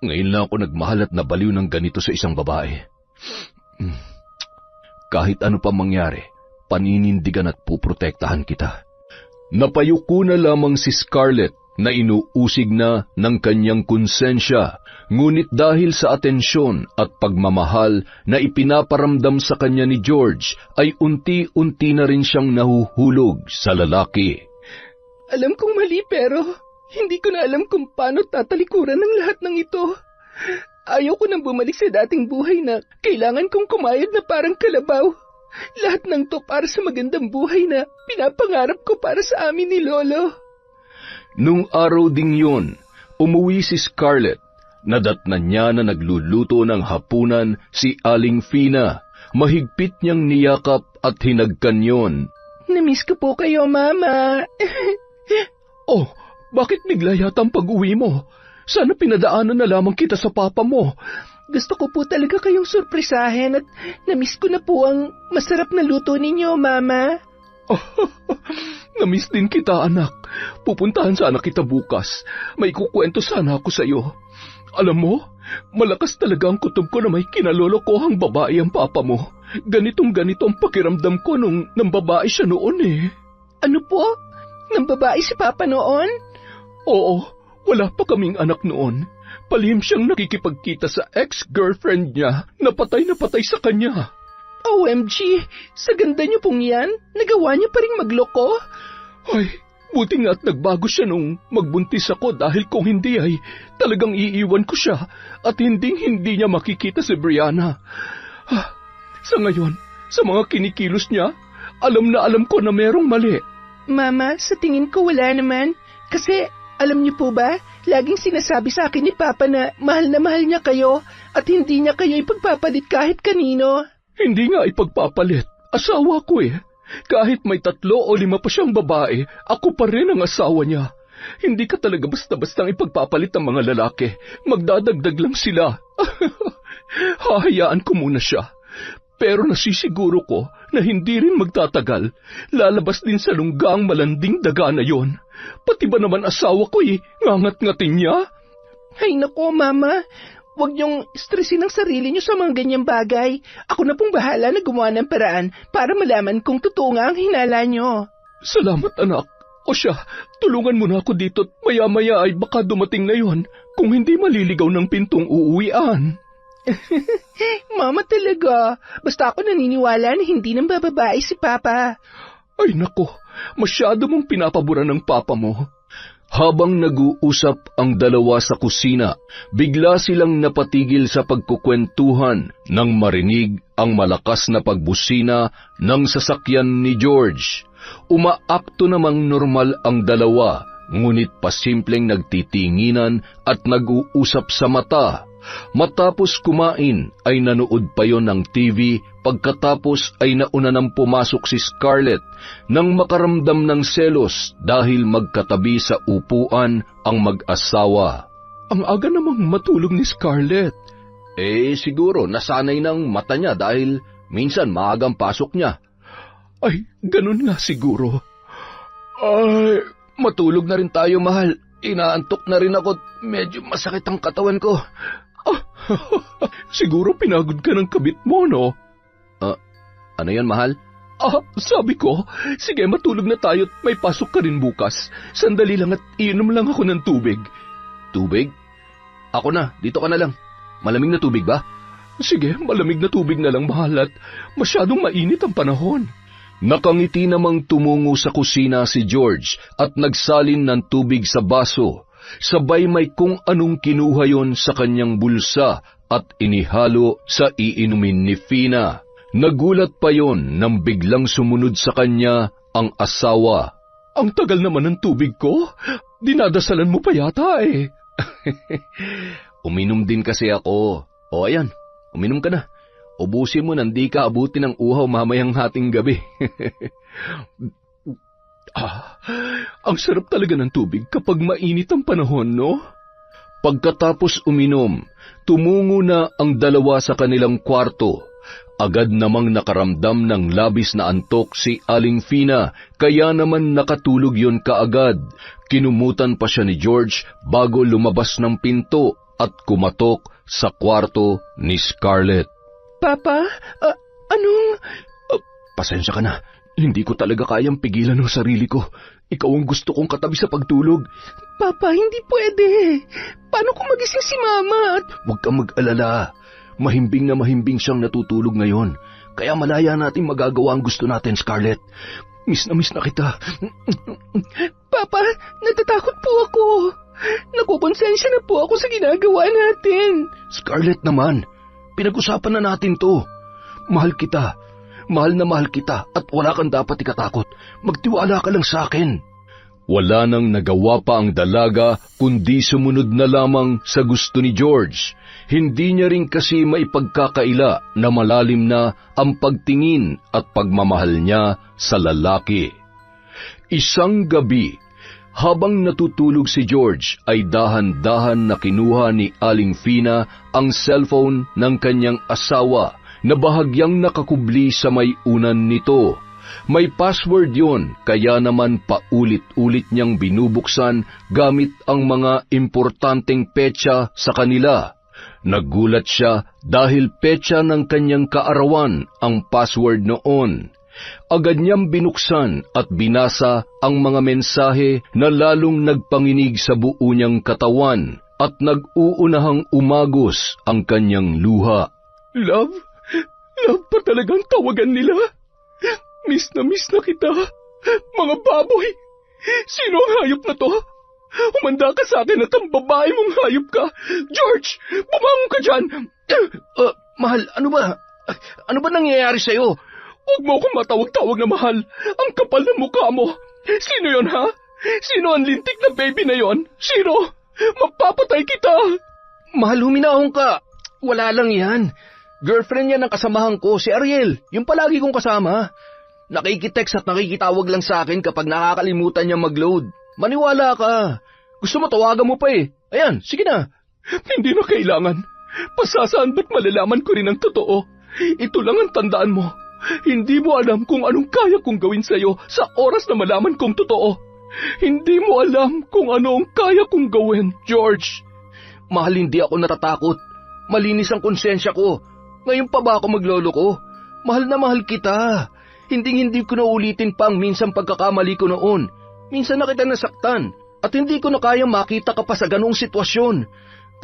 Ngayon lang ako nagmahal at nabaliw ng ganito sa isang babae. Kahit ano pa mangyari, paninindigan at puprotektahan kita. Napayuko na lamang si Scarlett na inuusig na ng kanyang konsensya, ngunit dahil sa atensyon at pagmamahal na ipinaparamdam sa kanya ni George, ay unti-unti na rin siyang nahuhulog sa lalaki. Alam kong mali pero hindi ko na alam kung paano tatalikuran ng lahat ng ito. Ayaw ko nang bumalik sa dating buhay na kailangan kong kumayod na parang kalabaw. Lahat ng to para sa magandang buhay na pinapangarap ko para sa amin ni Lolo. Nung araw ding yun, umuwi si Scarlett. Nadatnan niya na nagluluto ng hapunan si Aling Fina. Mahigpit niyang niyakap at hinagkan yon. Namiss ko po kayo, Mama. Oh, bakit bigla yata ang pag-uwi mo? Sana pinadaanan na lamang kita sa papa mo. Gusto ko po talaga kayong surprisahin at namiss ko na po ang masarap na luto ninyo, Mama. Namiss din kita, anak. Pupuntahan sana kita bukas. May kukwento sana ako sa iyo. Alam mo, malakas talaga ang kutob ko na may kinalolokohang babae ang papa mo. Ganitong-ganito ang pakiramdam ko nung nambabae siya noon eh. Ano po? Nambabae si Papa noon? Oo, wala pa kaming anak noon. Palihim siyang nakikipagkita sa ex-girlfriend niya na patay sa kanya. OMG, sa ganda niyo pong yan, nagawa niya pa rin magloko? Ay, buti nga at nagbago siya nung magbuntis ako dahil kung hindi ay talagang iiwan ko siya at hindi niya makikita si Brianna. Sa ngayon, sa mga kinikilos niya, alam na alam ko na merong mali. Mama, sa tingin ko wala naman. Kasi, alam niyo po ba, laging sinasabi sa akin ni Papa na mahal niya kayo at hindi niya kayo ipagpapalit kahit kanino. Hindi nga ipagpapalit. Asawa ko eh. Kahit may 3 o 5 pa siyang babae, ako pa rin ang asawa niya. Hindi ka talaga basta-bastang ipagpapalit ng mga lalaki. Magdadagdag lang sila. Hahayaan ko muna siya. Pero nasisiguro ko na hindi rin magtatagal. Lalabas din sa lungga ang malanding daga na yon. Pati ba naman asawa ko ngangat-ngatin niya? Ay nako, Mama. Huwag niyong stressin ang sarili niyo sa mga ganyang bagay. Ako na pong bahala na gumawa ng paraan para malaman kung totoo nga ang hinala niyo. Salamat, anak. O siya, tulungan mo na ako dito at maya-maya ay baka dumating na yon kung hindi maliligaw ng pintong uuwian. Mama talaga. Basta ako naniniwala na hindi nang bababae si Papa. Ay nako, masyado mong pinapabura ng papa mo. Habang nag-uusap ang dalawa sa kusina, bigla silang napatigil sa pagkukwentuhan nang marinig ang malakas na pagbusina ng sasakyan ni George. Umaakto namang normal ang dalawa, ngunit pasimpleng nagtitinginan at nag-uusap sa mata. Matapos kumain ay nanood pa yon ng TV, pagkatapos ay nauna nang pumasok si Scarlett nang makaramdam ng selos dahil magkatabi sa upuan ang mag-asawa. Ang aga namang matulog ni Scarlett. Siguro nasanay ng mata niya dahil minsan maagang pasok niya. Ay, ganun nga siguro. Ay, matulog na rin tayo, mahal. Inaantok na rin ako. Medyo masakit ang katawan ko. Siguro pinagod ka ng kabit mo, no? Ano yan, mahal? Sabi ko, sige matulog na tayo at may pasok ka rin bukas. Sandali lang at iinom lang ako ng tubig. Tubig? Ako na, dito ka na lang. Malamig na tubig ba? Sige, malamig na tubig na lang, mahal, at masyadong mainit ang panahon. Nakangiti namang tumungo sa kusina si George at nagsalin ng tubig sa baso. Sabay may kung anong kinuha yon sa kanyang bulsa at inihalo sa iinumin ni Fina. Nagulat pa yon nang biglang sumunod sa kanya ang asawa. Ang tagal naman ng tubig ko. Dinadasalan mo pa yata eh. Uminom din kasi ako. O ayan, uminom ka na. Ubusin mo nang di ka abutin ng uhaw mamayang hating gabi. Ang sarap talaga ng tubig kapag mainit ang panahon, no? Pagkatapos uminom, tumungo na ang dalawa sa kanilang kwarto. Agad namang nakaramdam ng labis na antok si Aling Fina, kaya naman nakatulog yon kaagad. Kinumutan pa siya ni George bago lumabas ng pinto at kumatok sa kwarto ni Scarlett. Papa, anong... Pasensya ka na. Hindi ko talaga kayang pigilan ang sarili ko. Ikaw ang gusto kong katabi sa pagtulog. Papa, hindi pwede. Paano kung magising si Mama? Huwag kang mag-alala. Mahimbing na mahimbing siyang natutulog ngayon. Kaya malaya natin magagawa ang gusto natin, Scarlett. Miss na kita. Papa, natatakot po ako. Nakukonsensya na po ako sa ginagawa natin. Scarlett naman, pinag-usapan na natin to. Mahal kita. Mahal na mahal kita at wala kang dapat ikatakot. Magtiwala ka lang sa akin. Wala nang nagawa pa ang dalaga kundi sumunod na lamang sa gusto ni George. Hindi niya rin kasi maipagkakaila na malalim na ang pagtingin at pagmamahal niya sa lalaki. Isang gabi, habang natutulog si George ay dahan-dahan na kinuha ni Aling Fina ang cellphone ng kanyang asawa na bahagyang nakakubli sa may unan nito. May password yon, kaya naman paulit-ulit niyang binubuksan gamit ang mga importanteng petsa sa kanila. Nagulat siya dahil petsa ng kanyang kaarawan ang password noon. Agad niyang binuksan at binasa ang mga mensahe na lalong nagpanginig sa buo niyang katawan at nag-uunahang umagos ang kanyang luha. Love? Love pa talagang tawagan nila? Miss na kita. Mga baboy! Sino ang hayop na to? Humanda ka sa akin at ang babae mong hayop ka. George, bumangon ka dyan! Mahal, ano ba? Ano ba nangyayari sa'yo? Huwag mo akong matawag-tawag na mahal. Ang kapal ng mukha mo. Sino yon, ha? Sino ang lintik na baby na yon? Sino? Mapapatay kita! Mahal, huminahon ka. Wala lang yan. Girlfriend niya ng kasamahan ko, si Ariel. Yung palagi kong kasama. Nakikitext at nakikitawag lang sa akin kapag nakakalimutan niya mag-load. Maniwala ka. Gusto mo tawagan mo pa eh. Ayan, sige na. Hindi na kailangan. Pasasaan ba't malalaman ko rin ang totoo? Ito lang ang tandaan mo. Hindi mo alam kung anong kaya kong gawin sa'yo sa oras na malaman kong totoo. Hindi mo alam kung ano ang kaya kong gawin, George. Mahal, hindi ako natatakot. Malinis ang konsensya ko. Ngayon pa ba ako magloloko? Mahal na mahal kita. Hindi ko na ulitin pa ang minsang pagkakamali ko noon. Minsan na kita nasaktan at hindi ko na kayang makita ka pa sa ganoong sitwasyon.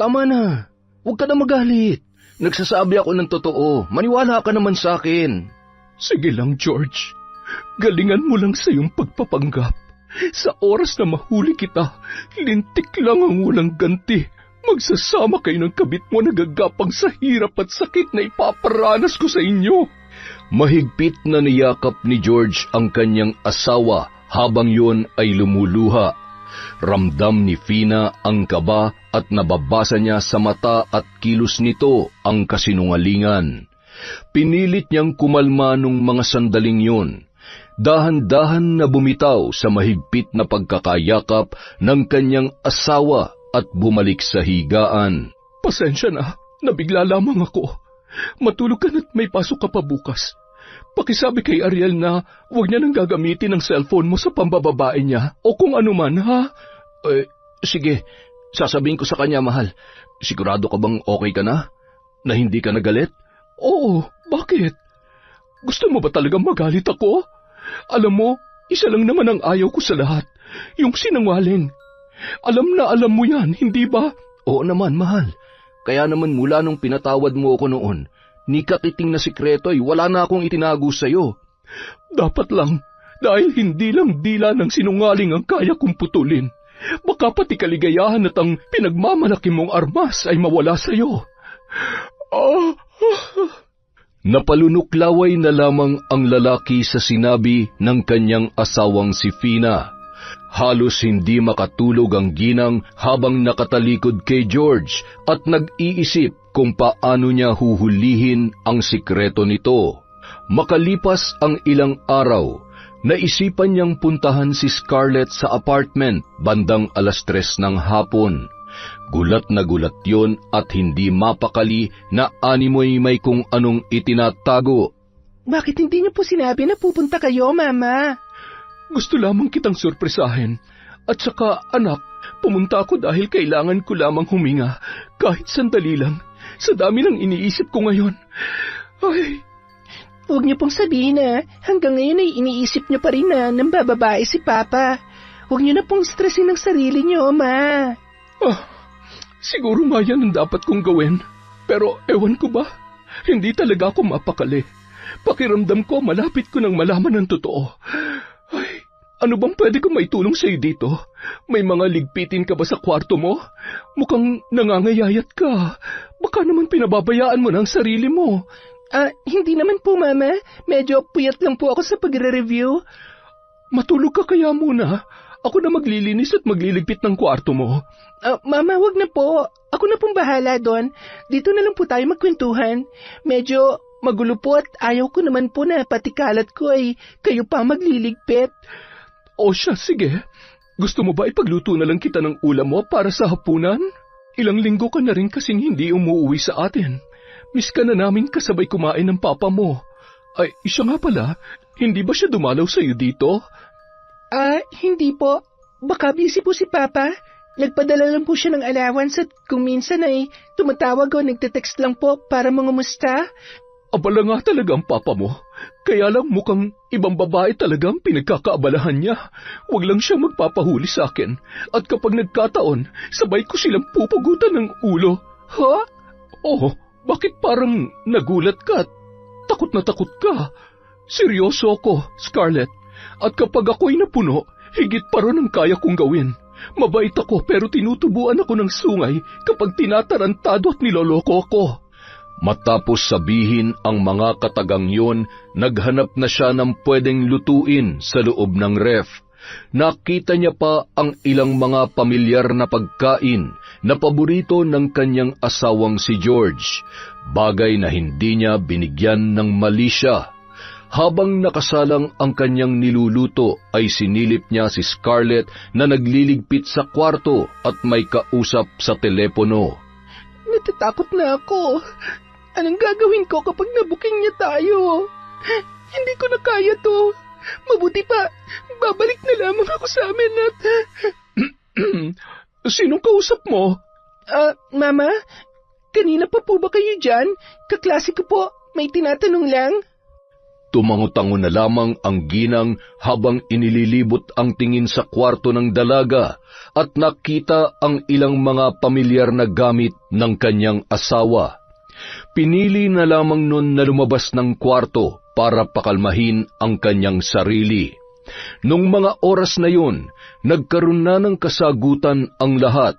Tama na. Huwag ka na magalit. Nagsasabi ako ng totoo. Maniwala ka naman sa akin. Sige lang, George. Galingan mo lang sa iyong pagpapanggap. Sa oras na mahuli kita, lintik lang ang walang ganti. Magsasama kayo ng kabit mo na gagapang sa hirap at sakit na ipaparanas ko sa inyo. Mahigpit na niyakap ni George ang kanyang asawa habang yun ay lumuluha. Ramdam ni Fina ang kaba at nababasa niya sa mata at kilos nito ang kasinungalingan. Pinilit niyang kumalma nung mga sandaling yun. Dahan-dahan na bumitaw sa mahigpit na pagkakayakap ng kanyang asawa at bumalik sa higaan. Pasensya na, nabigla lamang ako. Matulog ka na't may pasok ka pa bukas. Pakisabi kay Ariel na huwag niya nang gagamitin ang cellphone mo sa pambababae niya o kung ano man, ha? Sige, sasabihin ko sa kanya, mahal. Sigurado ka bang okay ka na? Na hindi ka nagalit? Oo, bakit? Gusto mo ba talagang magalit ako? Alam mo, isa lang naman ang ayaw ko sa lahat, yung sinungaling. Alam na alam mo yan, hindi ba? Oo naman, mahal. Kaya naman mula nung pinatawad mo ako noon, ni kakiting na sikreto ay wala na akong itinago sa'yo. Dapat lang, dahil hindi lang dila ng sinungaling ang kaya kong putulin. Baka pati kaligayahan at ang pinagmamalaki mong armas ay mawala sa'yo. Napalunuklaway na lamang ang lalaki sa sinabi ng kanyang asawang si Fina. Halos hindi makatulog ang ginang habang nakatalikod kay George at nag-iisip kung paano niya huhulihin ang sikreto nito. Makalipas ang ilang araw, naisipan niyang puntahan si Scarlett sa apartment bandang 3:00 ng hapon. Gulat na gulat yon at hindi mapakali na animoy may kung anong itinatago. Bakit hindi niyo po sinabi na pupunta kayo, Mama? Gusto lamang kitang sorpresahin. At saka, anak, pumunta ako dahil kailangan ko lamang huminga, kahit sandali lang, sa dami ng iniisip ko ngayon. Ay, huwag niyo pong sabihin na hanggang ngayon ay iniisip niyo pa rin na nang bababae si Papa. Huwag niyo na pong stressin ang sarili niyo, Ma. Siguro nga yan ang dapat kong gawin. Pero ewan ko ba, hindi talaga ako mapakali. Pakiramdam ko malapit ko nang malaman ang totoo. Ay, ano bang pwede kong maitulong sa'yo dito? May mga ligpitin ka ba sa kwarto mo? Mukhang nangangayayat ka. Baka naman pinababayaan mo na ang sarili mo. Hindi naman po, Mama. Medyo puyat lang po ako sa pagre-review. Matulog ka kaya muna. Ako na maglilinis at magliligpit ng kwarto mo. Mama, wag na po. Ako na pong bahala doon. Dito na lang po tayo magkwentuhan. Medyo magulo po at ayaw ko naman po na pati kalat ko ay kayo pa magliligpit. O siya, sige. Gusto mo ba ipagluto na lang kita ng ulam mo para sa hapunan? Ilang linggo ka na rin kasing hindi umuwi sa atin. Miss ka na namin kasabay kumain ng papa mo. Ay, siya nga pala, hindi ba siya dumalaw sa'yo dito? Hindi po. Baka busy po si Papa. Nagpadala lang po siya ng allowance at kung minsan ay tumatawag o nagte-text lang po para mangumusta. Abala nga talaga ang papa mo. Kaya lang mukhang ibang babae talaga ang pinagkakaabalahan niya. Huwag lang siya magpapahuli sa akin. At kapag nagkataon, sabay ko silang pupugutan ng ulo. Ha? Oh, bakit parang nagulat ka at takot na takot ka? Seryoso ako, Scarlett. At kapag ako'y napuno, higit pa ron ang kaya kong gawin. Mabait ako pero tinutubuan ako ng sungay kapag tinatarantado at niloloko ako. Matapos sabihin ang mga katagang yon, naghanap na siya ng pwedeng lutuin sa loob ng ref. Nakita niya pa ang ilang mga pamilyar na pagkain na paborito ng kanyang asawang si George, bagay na hindi niya binigyan ng mali siya. Habang nakasalang ang kanyang niluluto ay sinilip niya si Scarlett na nagliligpit sa kwarto at may kausap sa telepono. Natatakot na ako. Anong gagawin ko kapag nabuking niya tayo? Hindi ko na kaya to. Mabuti pa, babalik na lamang ako sa amin at... Sinong kausap mo? Mama, kanina pa po ba kayo dyan? Kaklase ko po, may tinatanong lang. Tumango-tango na lamang ang ginang habang inililibot ang tingin sa kwarto ng dalaga at nakita ang ilang mga pamilyar na gamit ng kanyang asawa. Pinili na lamang nun na lumabas ng kwarto para pakalmahin ang kanyang sarili. Nung mga oras na yun, nagkaroon na ng kasagutan ang lahat.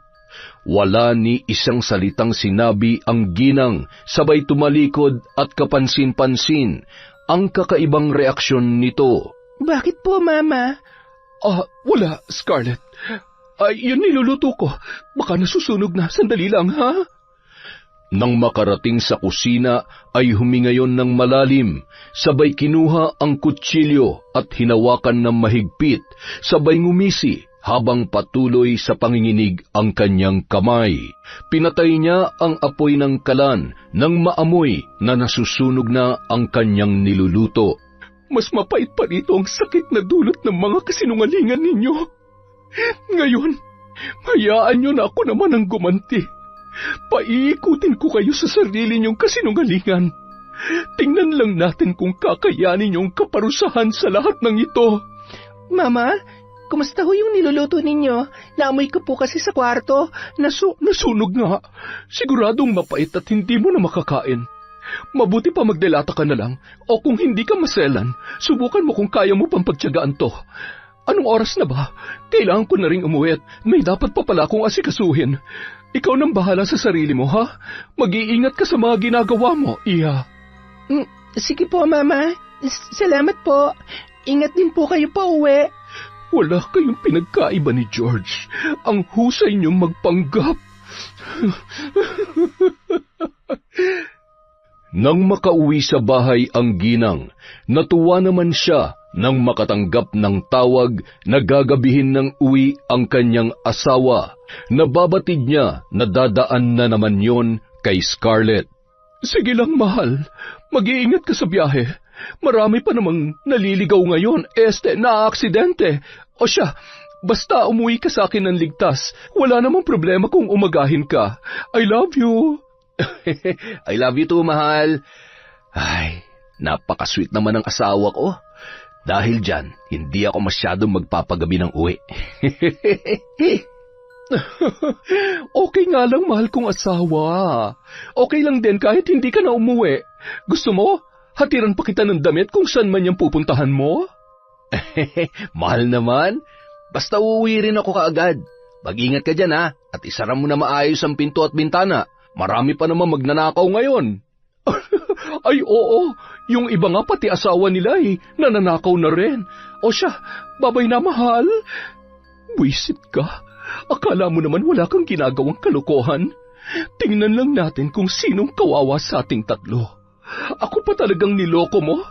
Wala ni isang salitang sinabi ang ginang, sabay tumalikod at kapansin-pansin ang kakaibang reaksyon nito. Bakit po, Mama? Wala, Scarlett. Yun niluluto ko. Baka nasusunog na. Sandali lang, ha? Nang makarating sa kusina ay humingayon ng malalim, sabay kinuha ang kutsilyo at hinawakan ng mahigpit, sabay ngumisi habang patuloy sa panginginig ang kanyang kamay. Pinatay niya ang apoy ng kalan nang maamoy na nasusunog na ang kanyang niluluto. Mas mapait pa rito ang sakit na dulot ng mga kasinungalingan ninyo. Ngayon, hayaan nyo na ako naman ang gumanti. Paiikutin ko kayo sa sarili niyong kasinungalingan. Tingnan lang natin kung kakayanin niyong kaparusahan sa lahat ng ito. Mama, kumusta ho yung niluluto ninyo? Naamoy ko po kasi sa kwarto. Nasunog nga. Siguradong mapait at hindi mo na makakain. Mabuti pa magdelata ka na lang, o kung hindi ka maselan, subukan mo kung kaya mo pang pagtiyagaan to. Anong oras na ba? Kailangan ko na ring umuwi at may dapat pa pala akong asikasuhin. Ikaw nang bahala sa sarili mo, ha? Mag-iingat ka sa mga ginagawa mo, Iha. Sige po, Mama. Salamat po. Ingat din po kayo pa uwi. Wala kayong pinagkaiba ni George. Ang husay niyong magpanggap. Nang makauwi sa bahay ang ginang, natuwa naman siya nang makatanggap ng tawag na gagabihin ng uwi ang kanyang asawa. Nababatid niya na dadaan na naman yon kay Scarlett. Sige lang, mahal. Mag-iingat ka sa biyahe. Marami pa namang naliligaw ngayon, na-aksidente. O siya, basta umuwi ka sa akin ng ligtas. Wala namang problema kung umagahin ka. I love you. I love you too, mahal. Ay, napakasweet naman ng asawa ko. Dahil dyan, hindi ako masyadong magpapagabi ng uwi. Okay nga lang, mahal kong asawa. Okay lang din kahit hindi ka na umuwi. Gusto mo, hatiran pa kita ng damit kung saan man yung pupuntahan mo? Mahal naman. Basta uuwi rin ako kaagad. Mag-ingat ka dyan, ha, at isara mo na maayos ang pinto at bintana. Marami pa naman magnanakaw ngayon. Ay oo, yung iba nga pati asawa nila nananakaw na rin. O siya, babay na, mahal. Buisit ka. Akala mo naman wala kang ginagawang kalokohan. Tingnan lang natin kung sinong kawawa sa ating tatlo. Ako pa talagang niloko mo?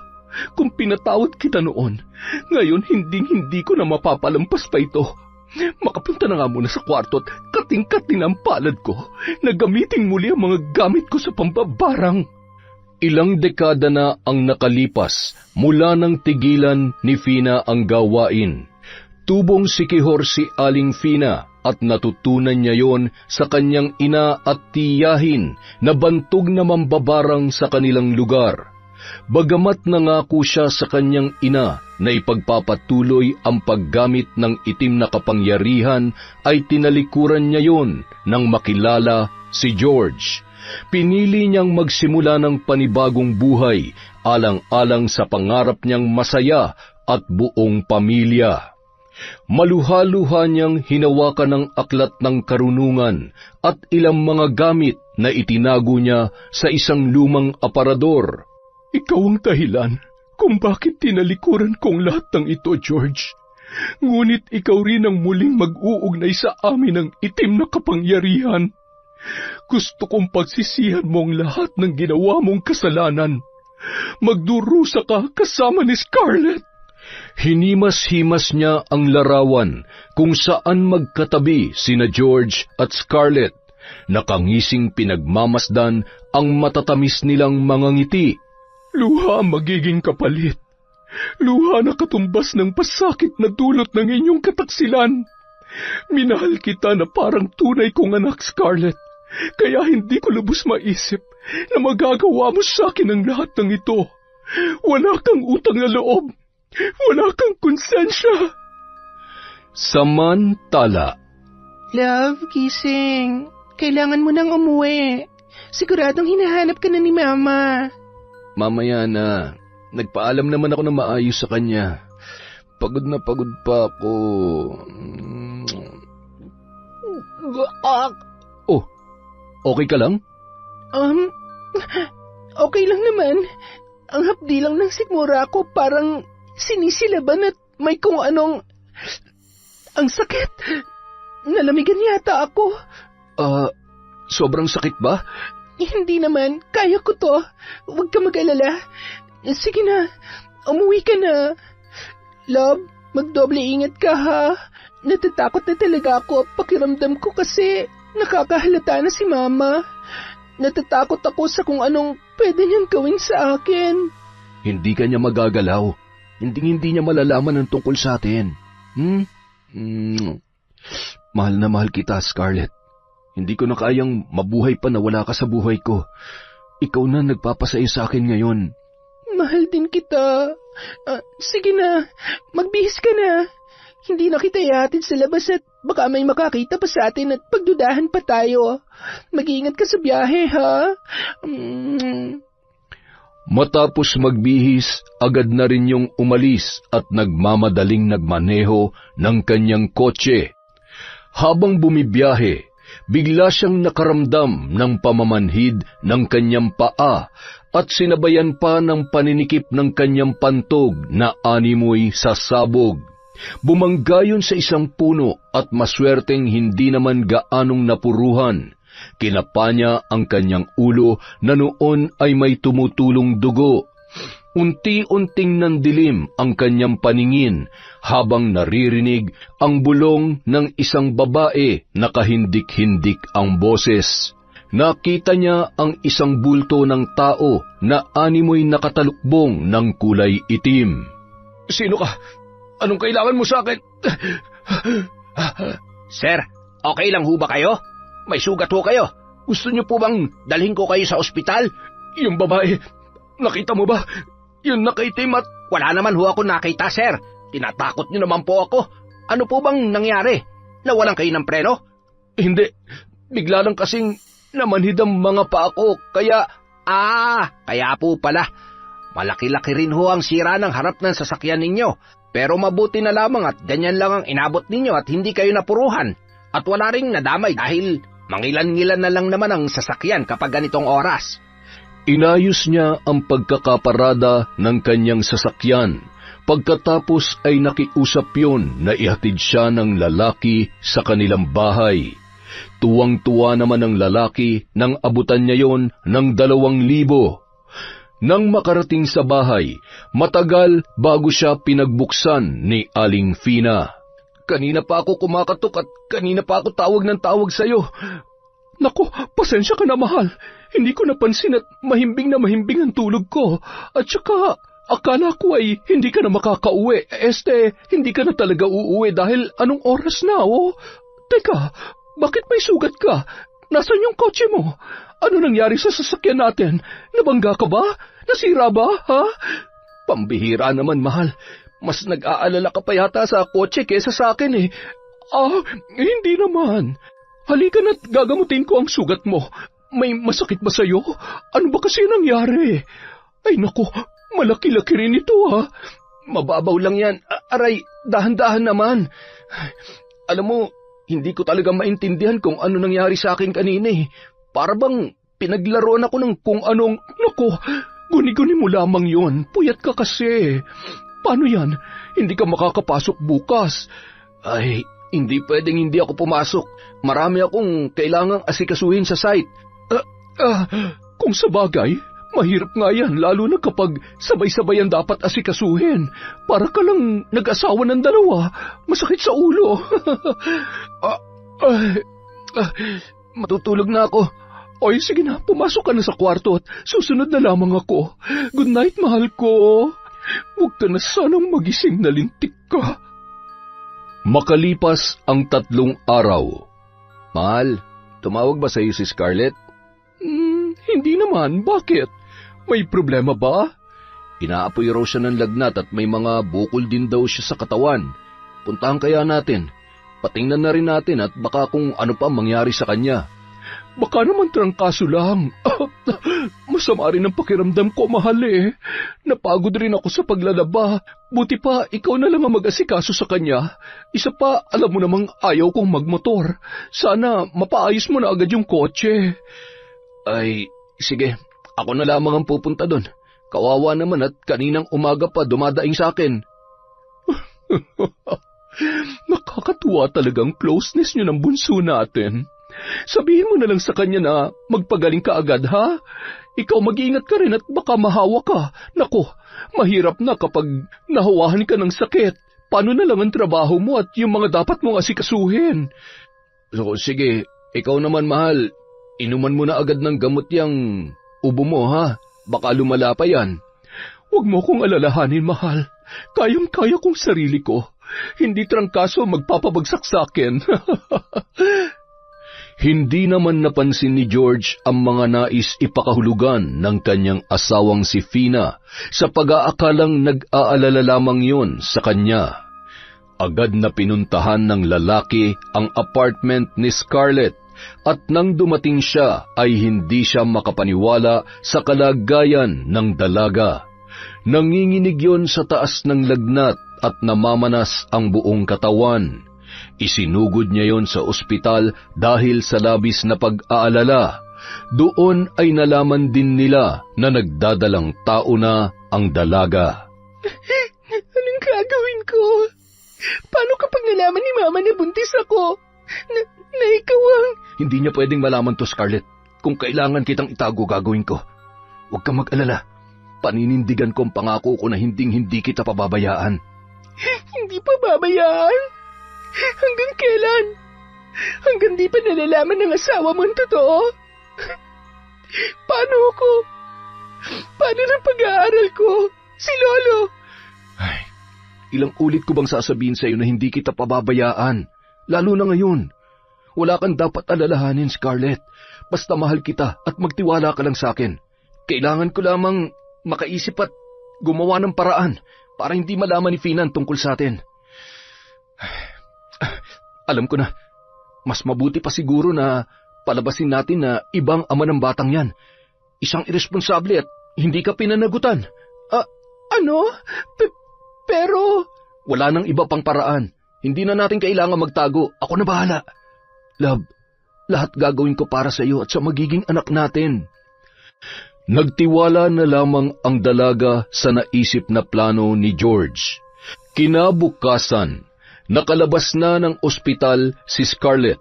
Kung pinatawad kita noon, ngayon hindi ko na mapapalampas pa ito. Makapunta na nga muna sa kwarto at kating-kating ang palad ko na gamitin muli ang mga gamit ko sa pambabarang. Ilang dekada na ang nakalipas mula nang tigilan ni Fina ang gawain. Tubong sikihor si Aling Fina at natutunan niya yon sa kanyang ina at tiyahin na bantog na mambabarang sa kanilang lugar. Bagamat nangako siya sa kanyang ina na ipagpapatuloy ang paggamit ng itim na kapangyarihan, ay tinalikuran niya yon nang makilala si George. Pinili niyang magsimula ng panibagong buhay alang-alang sa pangarap niyang masaya at buong pamilya. Maluha-luha niyang hinawakan ang aklat ng karunungan at ilang mga gamit na itinago niya sa isang lumang aparador. Ikaw ang dahilan kung bakit tinalikuran kong lahat ng ito, George. Ngunit ikaw rin ang muling mag-uugnay sa amin ng itim na kapangyarihan. Gusto kong pagsisihan mo ang lahat ng ginawa mong kasalanan. Magdurusa ka kasama ni Scarlett. Hinimas-himas niya ang larawan kung saan magkatabi sina George at Scarlett. Nakangising pinagmamasdan ang matatamis nilang mga ngiti. Luha ang magiging kapalit. Luha na katumbas ng pasakit na dulot ng inyong kataksilan. Minahal kita na parang tunay kong anak, Scarlett. Kaya hindi ko lubos maisip na magagawa mo sa akin ang lahat ng ito. Wala kang utang na loob. Wala kang konsensya. Samantala. Love, gising. Kailangan mo nang umuwi. Siguradong hinahanap ka na ni Mama. Mamaya na. Nagpaalam naman ako na maayos sa kanya. pagod na pagod pa ako. Oh, okay ka lang? Okay lang naman. Ang hapdi lang ng sikmura ko parang sinisilaban at may kung anong... Ang sakit. Nalamigan yata ako. Sobrang sakit ba? Hindi naman. Kaya ko to. Huwag ka mag-alala. Sige na. Umuwi ka na. Love, magdoble ingat ka ha. Natatakot na talaga ako. Pakiramdam ko kasi nakakahalata na si Mama. Natatakot ako sa kung anong pwede niyang gawin sa akin. Hindi ka niya magagalaw. Hindi niya malalaman ang tungkol sa atin. Mahal na mahal kita, Scarlett. Hindi ko na kayang mabuhay pa na wala ka sa buhay ko. Ikaw na nagpapasaya sa akin ngayon. Mahal din kita. Sige na, magbihis ka na. Hindi na kita ihatid sa labas at baka may makakita pa sa atin at pagdudahan pa tayo. Mag-iingat ka sa biyahe, ha? Matapos magbihis, agad na rin yung umalis at nagmamadaling nagmaneho ng kanyang kotse. Habang bumibiyahe, bigla siyang nakaramdam ng pamamanhid ng kanyang paa at sinabayan pa ng paninikip ng kanyang pantog na animoy sa sabog. Bumangga yun sa isang puno at maswerteng hindi naman gaanong napuruhan. Kinapa niya ang kanyang ulo na noon ay may tumutulong dugo. Unti-unting nandilim ang kanyang paningin habang naririnig ang bulong ng isang babae na kahindik-hindik ang boses. Nakita niya ang isang bulto ng tao na animoy nakatalukbong ng kulay itim. Sino ka? Anong kailangan mo sa akin? Sir, okay lang ho ba kayo? May sugat ho kayo. Gusto niyo po bang dalhin ko kayo sa ospital? Yung babae, nakita mo ba? Yung nakaitim at... Wala naman ho ako nakita, sir. Tinatakot niyo naman po ako. Ano po bang nangyari? Nawalan kayo ng preno? Hindi. Bigla lang kasing namanhid ang mga paa ko, kaya... Kaya po pala. Malaki-laki rin ho ang sira ng harap ng sasakyan ninyo. Pero mabuti na lamang at ganyan lang ang inabot ninyo at hindi kayo napuruhan. At wala ring nadamay dahil mangilan-ngilan na lang naman ang sasakyan kapag ganitong oras. Inayos niya ang pagkakaparada ng kanyang sasakyan. Pagkatapos ay nakiusap yun na ihatid siya ng lalaki sa kanilang bahay. Tuwang-tuwa naman ang lalaki nang abutan niya yon ng 2,000. Nang makarating sa bahay, matagal bago siya pinagbuksan ni Aling Fina. Kanina pa ako kumakatok at kanina pa ako tawag ng tawag sa'yo. Naku, pasensya ka na mahal. Hindi ko napansin at mahimbing na mahimbing ang tulog ko. At saka, akala ko ay hindi ka na makakauwi. Hindi ka na talaga uuwi dahil anong oras na, oh? Teka, bakit may sugat ka? Nasaan yung kotse mo? Ano nangyari sa sasakyan natin? Nabangga ka ba? Nasira ba, ha? Pambihira naman, mahal. Mas nag-aalala ka pa yata sa kotse kesa sa akin, eh. Hindi naman. Halika na't gagamutin ko ang sugat mo. May masakit ba sa'yo? Ano ba kasi nangyari? Ay naku, malaki-laki rin ito, ha? Mababaw lang yan. Aray, dahan-dahan naman. Alam mo, hindi ko talaga maintindihan kung ano nangyari sa akin kanina, eh. Para bang pinaglaruan ako ng kung anong... Naku, guni-guni mo lamang yon. Puyat ka kasi. Paano yan? Hindi ka makakapasok bukas. Ay, hindi pwedeng hindi ako pumasok. Marami akong kailangang asikasuhin sa site. Kung sa bagay, mahirap nga yan, lalo na kapag sabay-sabayan dapat asikasuhin. Para ka lang nag-asawa ng 2. Masakit sa ulo. Matutulog na ako. Oy, sige na, pumasok ka na sa kwarto at susunod na lamang ako. Good night, mahal ko. Huwag ka na sanang magising na lintik ka. Makalipas ang 3 araw. Mahal, tumawag ba sa iyo si Scarlett? Hindi naman. Bakit? May problema ba? Inaapoy raw siya ng lagnat at may mga bukol din daw siya sa katawan. Puntahan kaya natin. Patingnan na rin natin at baka kung ano pa mangyari sa kanya. Baka naman trangkaso lang. Masama rin ang pakiramdam ko, mahal eh. Napagod rin ako sa paglalaba. Buti pa, ikaw na lang ang mag-asikaso sa kanya. Isa pa, alam mo namang ayaw kong magmotor. Sana mapaayos mo na agad yung kotse. Ay, sige. Ako na lamang ang pupunta doon. Kawawa naman at kaninang umaga pa dumadaing sa akin. Nakakatuwa talagang closeness niyo ng bunso natin. Sabihin mo na lang sa kanya na magpagaling ka agad, ha? Ikaw mag-iingat ka rin at baka mahawa ka. Nako, mahirap na kapag nahawahan ka ng sakit. Paano na lang ang trabaho mo at yung mga dapat mong asikasuhin? So, sige, ikaw naman mahal, inuman mo na agad ng gamot yang ubo mo, ha? Baka lumala pa yan. Huwag mo kong alalahanin, mahal. Kayang-kaya kong sarili ko. Hindi trangkaso magpapabagsak sa akin. Hindi naman napansin ni George ang mga nais ipakahulugan ng kanyang asawang si Fina sa pag-aakalang nag-aalala lamang yun sa kanya. Agad na pinuntahan ng lalaki ang apartment ni Scarlett at nang dumating siya ay hindi siya makapaniwala sa kalagayan ng dalaga. Nanginginig yun sa taas ng lagnat at namamanas ang buong katawan. Isinugod niya yon sa ospital dahil sa labis na pag-aalala. Doon ay nalaman din nila na nagdadalang tao na ang dalaga. Anong gagawin ko? Paano kapag nalaman ni Mama na buntis ako? Na ikaw ang... Hindi niya pwedeng malaman to, Scarlett. Kung kailangan kitang itago, gagawin ko. Huwag kang mag-alala. Paninindigan ko ang pangako ko na hindi kita pababayaan. Hindi pa babayaan? Hanggang kailan? Hanggang di pa nalalaman ng asawa mo ang totoo? Paano ako? Paano ng pag-aaral ko? Si Lolo? Ay, ilang ulit ko bang sasabihin sa iyo na hindi kita pababayaan? Lalo na ngayon. Wala kang dapat alalahanin, Scarlett. Basta mahal kita at magtiwala ka lang sa akin. Kailangan ko lamang makaisip at gumawa ng paraan para hindi malaman ni Finan tungkol sa atin. Alam ko na, mas mabuti pa siguro na palabasin natin na ibang ama ng batang yan. Isang irresponsable at hindi ka pinanagutan. Ano? Pero... Wala nang iba pang paraan. Hindi na natin kailangan magtago. Ako na bahala. Love, lahat gagawin ko para sa iyo at sa magiging anak natin. Nagtiwala na lamang ang dalaga sa naisip na plano ni George. Kinabukasan, nakalabas na ng ospital si Scarlett.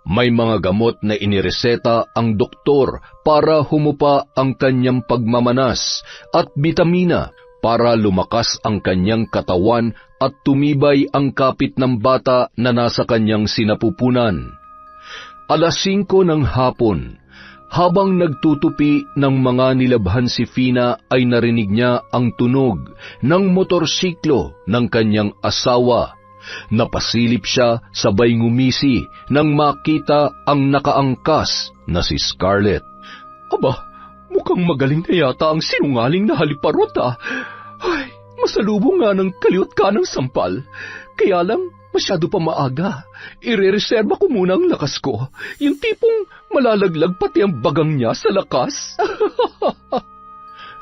May mga gamot na inireseta ang doktor para humupa ang kanyang pagmamanas at bitamina para lumakas ang kanyang katawan at tumibay ang kapit ng bata na nasa kanyang sinapupunan. 5:00 ng hapon, habang nagtutupi ng mga nilabhan si Fina ay narinig niya ang tunog ng motorsiklo ng kanyang asawa. Napasilip siya sabay ngumisi nang makita ang nakaangkas na si Scarlett. Aba, mukhang magaling na yata ang sinungaling na haliparot Ay, masalubong nga ng kaliwat ka ng sampal. Kaya lang, masyado pa maaga. Irereserba ko muna ang lakas ko. Yung tipong malalaglag pati ang bagang niya sa lakas.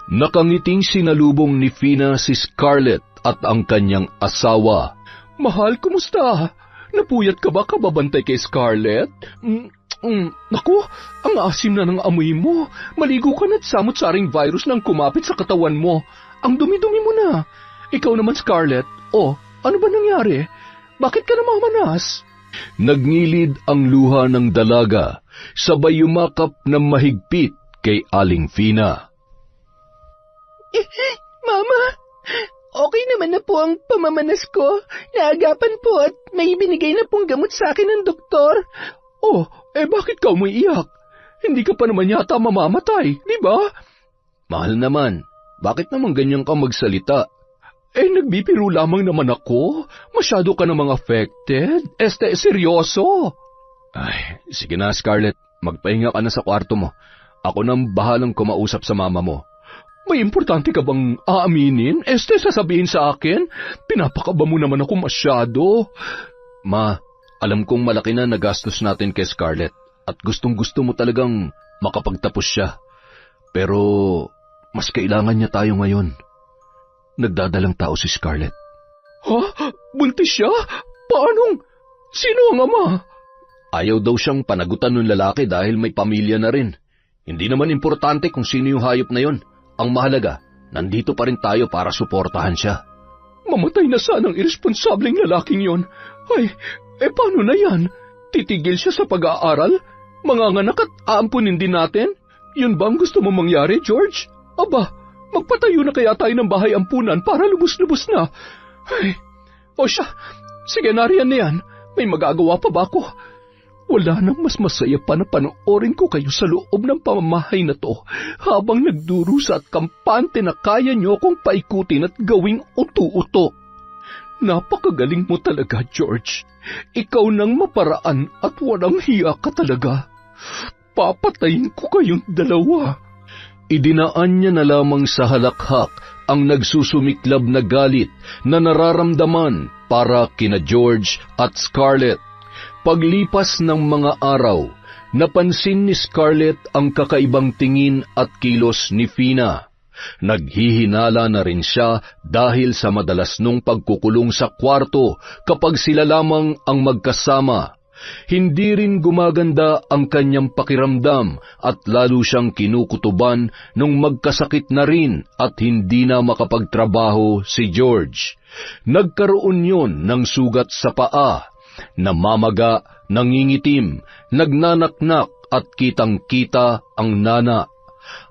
Nakangiting sinalubong ni Fina si Scarlett at ang kanyang asawa. Mahal, kumusta? Napuyat ka ba kababantay kay Scarlett? Naku, ang asim na ng amoy mo. Maligo ka na't samot-saring virus nang kumapit sa katawan mo. Ang dumi-dumi mo na. Ikaw naman, Scarlett. Ano ba nangyari? Bakit ka namamanas? Nagngilid ang luha ng dalaga, sabay yumakap ng mahigpit kay Aling Fina. Mama, okay naman na po ang pamamanas ko. Naagapan po at may binigay na pong gamot sa akin ng doktor. Bakit ka umiiyak? Hindi ka pa naman yata mamamatay, di ba? Mahal naman, bakit naman ganyan ka magsalita? Nagbibiro lamang naman ako. Masyado ka namang affected. Seryoso. Ay, sige na Scarlett, magpahinga ka na sa kwarto mo. Ako nang bahalang kumausap sa mama mo. May importante ka bang aaminin? Sasabihin sa akin? Pinapakaba mo naman ako masyado. Ma, alam kong malaki na nagastos natin kay Scarlett. at gustong-gusto mo talagang makapagtapos siya. Pero mas kailangan niya tayo ngayon. Nagdadalang tao si Scarlett. Ha? Buntis siya? Paanong? Sino ang ama? Ayaw daw siyang panagutan ng lalaki dahil may pamilya na rin. Hindi naman importante kung sino yung hayop na yon. Ang mahalaga, nandito pa rin tayo para suportahan siya. Mamatay na sana ang irresponsableng lalaking yon. Ay, paano na yan? Titigil siya sa pag-aaral? Manganganak at aampunin din natin? Yun ba ang gusto mo mangyari, George? Aba, magpatayo na kaya tayo ng bahay ampunan para lubos-lubos na. Ay, o siya, sige nariyan na yan. May magagawa pa ba ako? Wala nang mas masaya pa na panoorin ko kayo sa loob ng pamamahay na to habang nagdurusa at kampante na kaya niyo akong paikutin at gawing uto-uto. Napakagaling mo talaga, George. Ikaw nang maparaan at walang hiya ka talaga. Papatayin ko kayong dalawa. Idinaan niya na lamang sa halakhak ang nagsusumiklab na galit na nararamdaman para kina George at Scarlett. Paglipas ng mga araw, napansin ni Scarlett ang kakaibang tingin at kilos ni Fina. Naghihinala na rin siya dahil sa madalas nung pagkukulong sa kwarto kapag sila lamang ang magkasama. Hindi rin gumaganda ang kanyang pakiramdam at lalo siyang kinukutuban nung magkasakit na rin at hindi na makapagtrabaho si George. Nagkaroon yun ng sugat sa paa, namamaga, nangingitim, nagnanaknak at kitang-kita ang nana.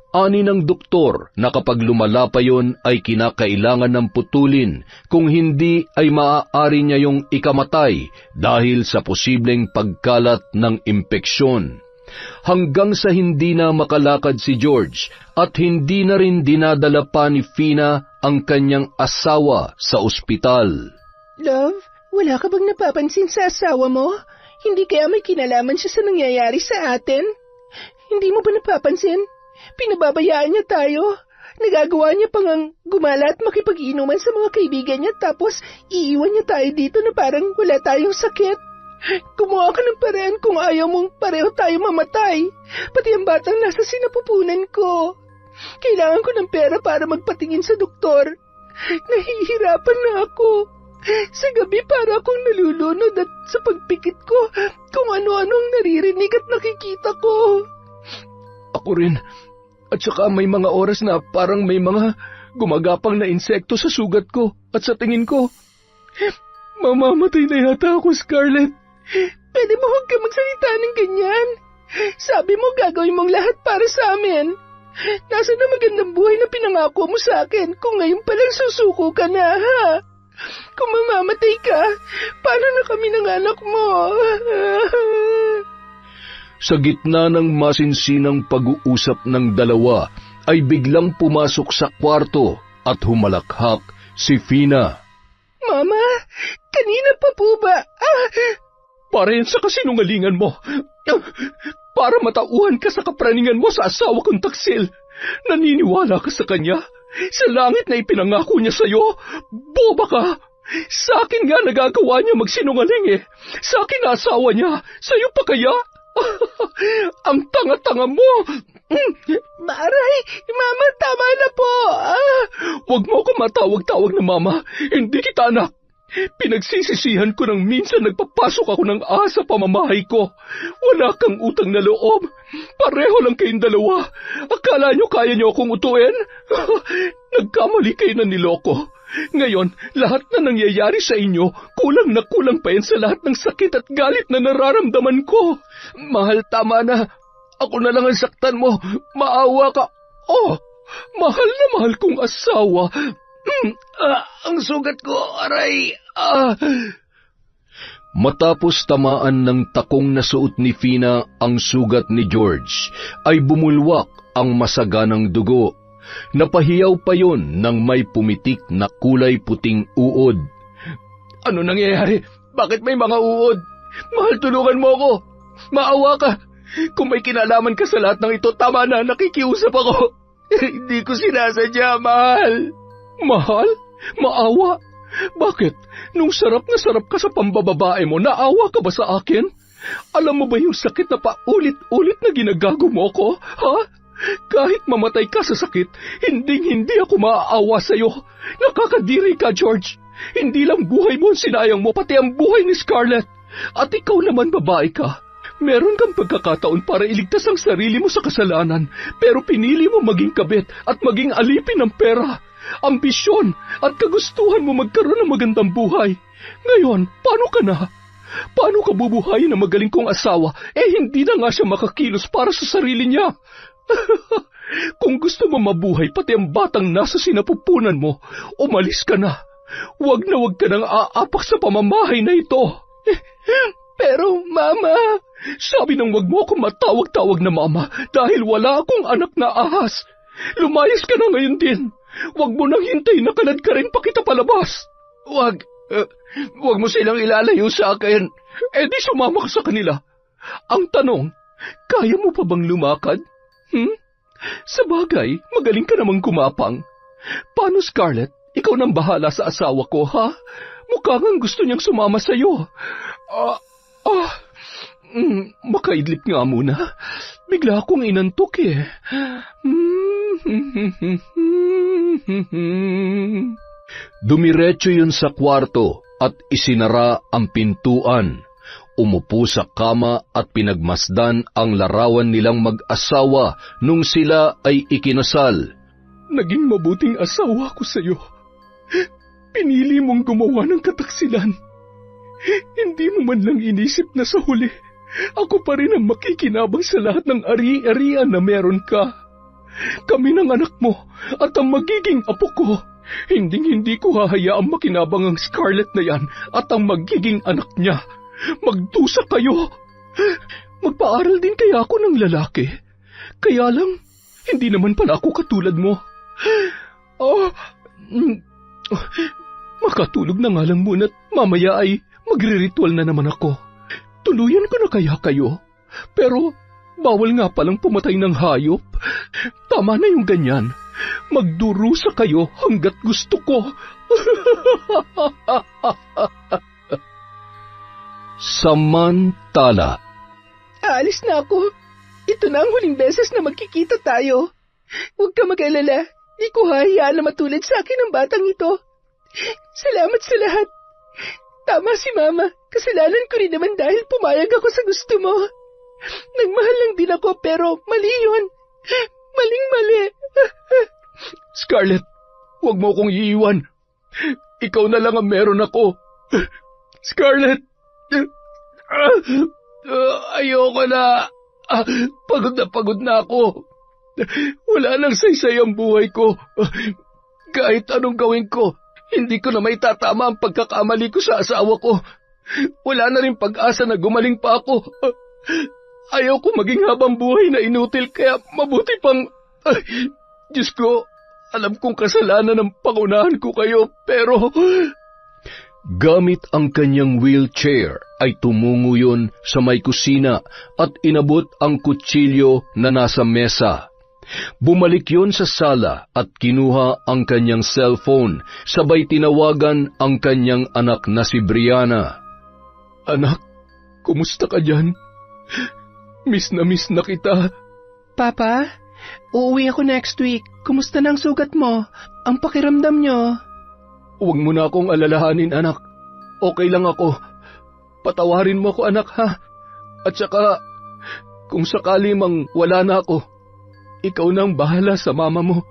Ani ng doktor na kapag lumala pa yon ay kinakailangan ng putulin, kung hindi ay maaari niya yung ikamatay dahil sa posibleng pagkalat ng impeksyon. Hanggang sa hindi na makalakad si George at hindi na rin dinadala pa ni Fina ang kanyang asawa sa ospital. Love, wala ka bang napapansin sa asawa mo? Hindi kaya may kinalaman siya sa nangyayari sa atin? Hindi mo ba napapansin? Pinababayaan niya tayo. Nagagawa niya pang ang gumala at makipag-inuman sa mga kaibigan niya tapos iiwan niya tayo dito na parang wala tayong sakit. Gumawa ka ng paraan kung ayaw mong pareho tayo mamatay. Pati ang batang nasa sinapupunan ko. Kailangan ko ng pera para magpatingin sa doktor. Nahihirapan na ako. Sa gabi para akong nalulunod at sa pagpikit ko kung ano-anong naririnig at nakikita ko. Ako rin. At saka may mga oras na parang may mga gumagapang na insekto sa sugat ko at sa tingin ko. Mamamatay na yata ako, Scarlett. Pwede mo huwag ka magsalita ng ganyan. Sabi mo gagawin mong lahat para sa amin. Nasaan na magandang buhay na pinangako mo sa akin kung ngayon palang susuko ka na, ha? Kung mamamatay ka, paano na kami ng anak mo? Sa gitna ng masinsinang pag-uusap ng dalawa, ay biglang pumasok sa kwarto at humalakhak si Fina. Mama, kanina pa po ba? Para yan sa kasinungalingan mo. Para matauhan ka sa kapraningan mo sa asawa kong taksil. Naniniwala ka sa kanya? Sa langit na ipinangako niya sa'yo? Boba ka! Sa akin nga nagagawa niya magsinungaling eh. Sa akin na asawa niya. Sa'yo pa kaya? Ang tanga-tanga mo! Maray, Mama, tama na po! Huwag mo ako matawag-tawag na Mama. Hindi kita anak. Pinagsisisihan ko nang minsan nagpapasok ako ng sa pamamahay ko. Wala kang utang na loob. Pareho lang kayong dalawa. Akala nyo kaya nyo akong utuin? Nagkamali kayo na niloko. Ngayon, lahat na nangyayari sa inyo, kulang na kulang pa yan sa lahat ng sakit at galit na nararamdaman ko. Mahal, tama na. Ako na lang ang saktan mo. Maawa ka. Oh, mahal na mahal kong asawa. Ang sugat ko, aray. Matapos tamaan ng takong na suot ni Fina ang sugat ni George, ay bumulwak ang masaganang dugo. Napahiyaw pa yon nang may pumitik na kulay puting uod. Ano nangyayari? Bakit may mga uod? Mahal, tulungan mo ako. Maawa ka. Kung may kinalaman ka sa lahat ng ito, tama na, nakikiusap ako. Hindi ko sinasadya, mahal. Mahal? Maawa? Bakit? Nung sarap na sarap ka sa pambababae mo, naawa ka ba sa akin? Alam mo ba yung sakit na paulit-ulit na ginagago mo ko, ha? Kahit mamatay ka sa sakit, hindi ako maaawa sa'yo. Nakakadiri ka, George. Hindi lang buhay mo ang sinayang mo, pati ang buhay ni Scarlett. At ikaw naman babae ka. Meron kang pagkakataon para iligtas ang sarili mo sa kasalanan, pero pinili mo maging kabit at maging alipin ng pera, ambisyon at kagustuhan mo magkaroon ng magandang buhay. Ngayon, paano ka na? Paano ka bubuhayin ng magaling kong asawa? Hindi na nga siya makakilos para sa sarili niya. Kung gusto mo mabuhay pati ang batang nasa sinapupunan mo, umalis ka na. Huwag ka nang aapak sa pamamahay na ito. Pero, Mama, sabi nang wag mo akong matawag-tawag na mama dahil wala akong anak na ahas. Lumayas ka na ngayon din. Huwag mo nang hintayin na kalad ka rin pa kita palabas. Huwag mo silang ilalayo sa akin. Di sumama ka sa kanila. Ang tanong, kaya mo pa bang lumakad? Sa bagay, magaling ka namang gumapang. Paano, Scarlett? Ikaw nang bahala sa asawa ko, ha? Mukha ngang gusto niyang sumama sa'yo. Makaidlip nga muna. Bigla akong inantok eh. Dumiretso yun sa kwarto at isinara ang pintuan. Umupo sa kama at pinagmasdan ang larawan nilang mag-asawa nung sila ay ikinasal. Naging mabuting asawa ko sa'yo. Pinili mong gumawa ng kataksilan. Hindi mo man lang inisip na sa huli, ako pa rin ang makikinabang sa lahat ng ari-arian na meron ka. Kami ng anak mo at ang magiging apo ko. Hindi ko hahayaang makinabang ang Scarlett na yan at ang magiging anak niya. Magdusa kayo. Magpaaral din kaya ako ng lalaki. Kaya lang, hindi naman pala ako katulad mo. Makatulog na nga lang muna at mamaya ay magre-ritual na naman ako. Tuluyan ko na kaya kayo? Pero bawal nga palang pumatay ng hayop. Tama na yung ganyan. Magdurusa kayo hanggat gusto ko. Samantala. Aalis na ako. Ito na ang huling beses na magkikita tayo. Huwag ka mag-alala. Di ko hahayaan na matulad sa akin ang batang ito. Salamat sa lahat. Tama si Mama. Kasalanan ko rin naman dahil pumayag ako sa gusto mo. Nagmahal lang din ako pero mali yun. Maling-mali. Scarlett, huwag mo akong iiwan. Ikaw na lang ang meron ako. Scarlett! Ayoko na. Pagod na ako. Wala nang saysay ang buhay ko. Kahit anong gawin ko, hindi ko na may tatama ang pagkakamali ko sa asawa ko. Wala na rin pag-asa na gumaling pa ako. Ayaw ko maging habang buhay na inutil, kaya mabuti pang... Diyos ko, alam kong kasalanan ng pangunahan ko kayo, pero... Gamit ang kanyang wheelchair ay tumungo yun sa may kusina at inabot ang kutsilyo na nasa mesa. Bumalik yun sa sala at kinuha ang kanyang cellphone, sabay tinawagan ang kanyang anak na si Brianna. Anak, kumusta ka dyan? Miss na kita. Papa, uuwi ako next week. Kumusta na ang sugat mo? Ang pakiramdam nyo? Huwag mo na akong alalahanin, anak. Okay lang ako. Patawarin mo ako, anak, ha? At saka, kung sakali mang wala na ako, ikaw nang bahala sa mama mo.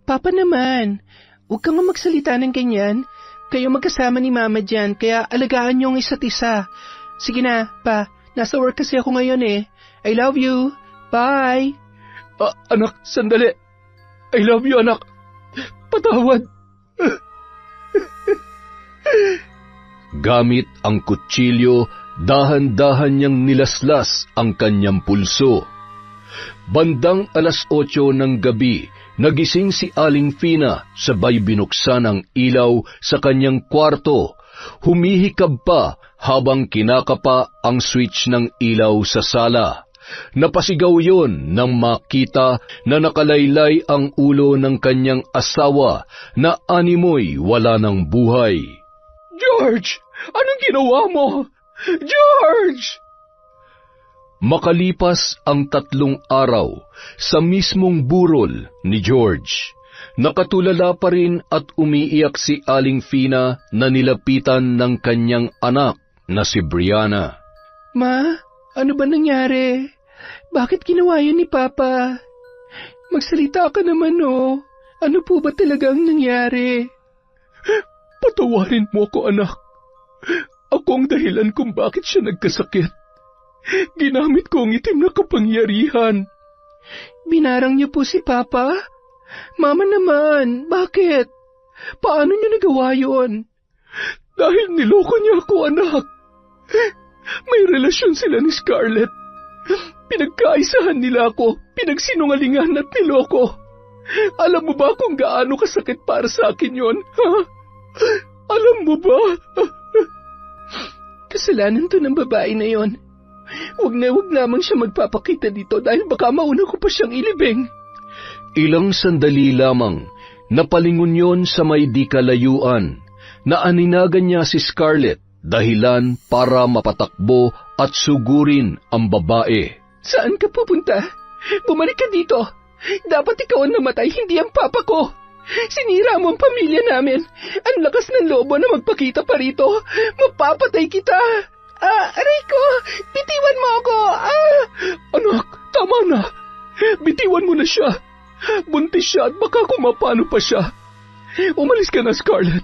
Papa naman, huwag kang magsalita ng ganyan. Kayo magkasama ni Mama dyan, kaya alagaan niyo ang isa't isa. Sige na, Pa. Nasa work kasi ako ngayon eh. I love you. Bye. Anak, sandali. I love you, anak. Patawad. Gamit ang kutsilyo, dahan-dahan niyang nilaslas ang kanyang pulso. Bandang 8:00 ng gabi, nagising si Aling Fina sabay binuksan ang ilaw sa kanyang kwarto. Humihikab pa habang kinakapa ang switch ng ilaw sa sala. Napasigaw yun nang makita na nakalaylay ang ulo ng kanyang asawa na animoy wala ng buhay. George, anong ginawa mo? George! Makalipas ang 3 araw sa mismong burol ni George, nakatulala pa rin at umiiyak si Aling Fina na nilapitan ng kanyang anak na si Brianna. Ma, ano ba nangyari? Bakit ginawa yun ni Papa? Magsalita ka naman, oh. Ano po ba talagang nangyari? Patawarin mo ako, anak. Ako ang dahilan kung bakit siya nagkasakit. Ginamit ko ang itim na kapangyarihan. Binarang niyo po si Papa? Mama naman, bakit? Paano niyo nagawa yun? Dahil niloko niya ako, anak. May relasyon sila ni Scarlett. Pinagkaisahan nila ako, pinagsinungalingan at niloko. Alam mo ba kung gaano kasakit para sa akin yon? Ha? Alam mo ba? Kasalanan to ng babae na yon. Huwag lamang siya magpapakita dito dahil baka mauna ko pa siyang ilibing. Ilang sandali lamang, napalingon yon sa may di kalayuan, na aninagan niya si Scarlett dahilan para mapatakbo at sugurin ang babae. Saan ka pupunta? Bumalik ka dito. Dapat ikaw ang namatay, hindi ang papa ko. Sinira mo ang pamilya namin. Ang lakas ng lobo na magpakita pa rito. Mapapatay kita. Aray ko, bitiwan mo ako. Anak, tama na. Bitiwan mo na siya. Buntis siya at baka kumapano pa siya. Umalis ka na, Scarlett.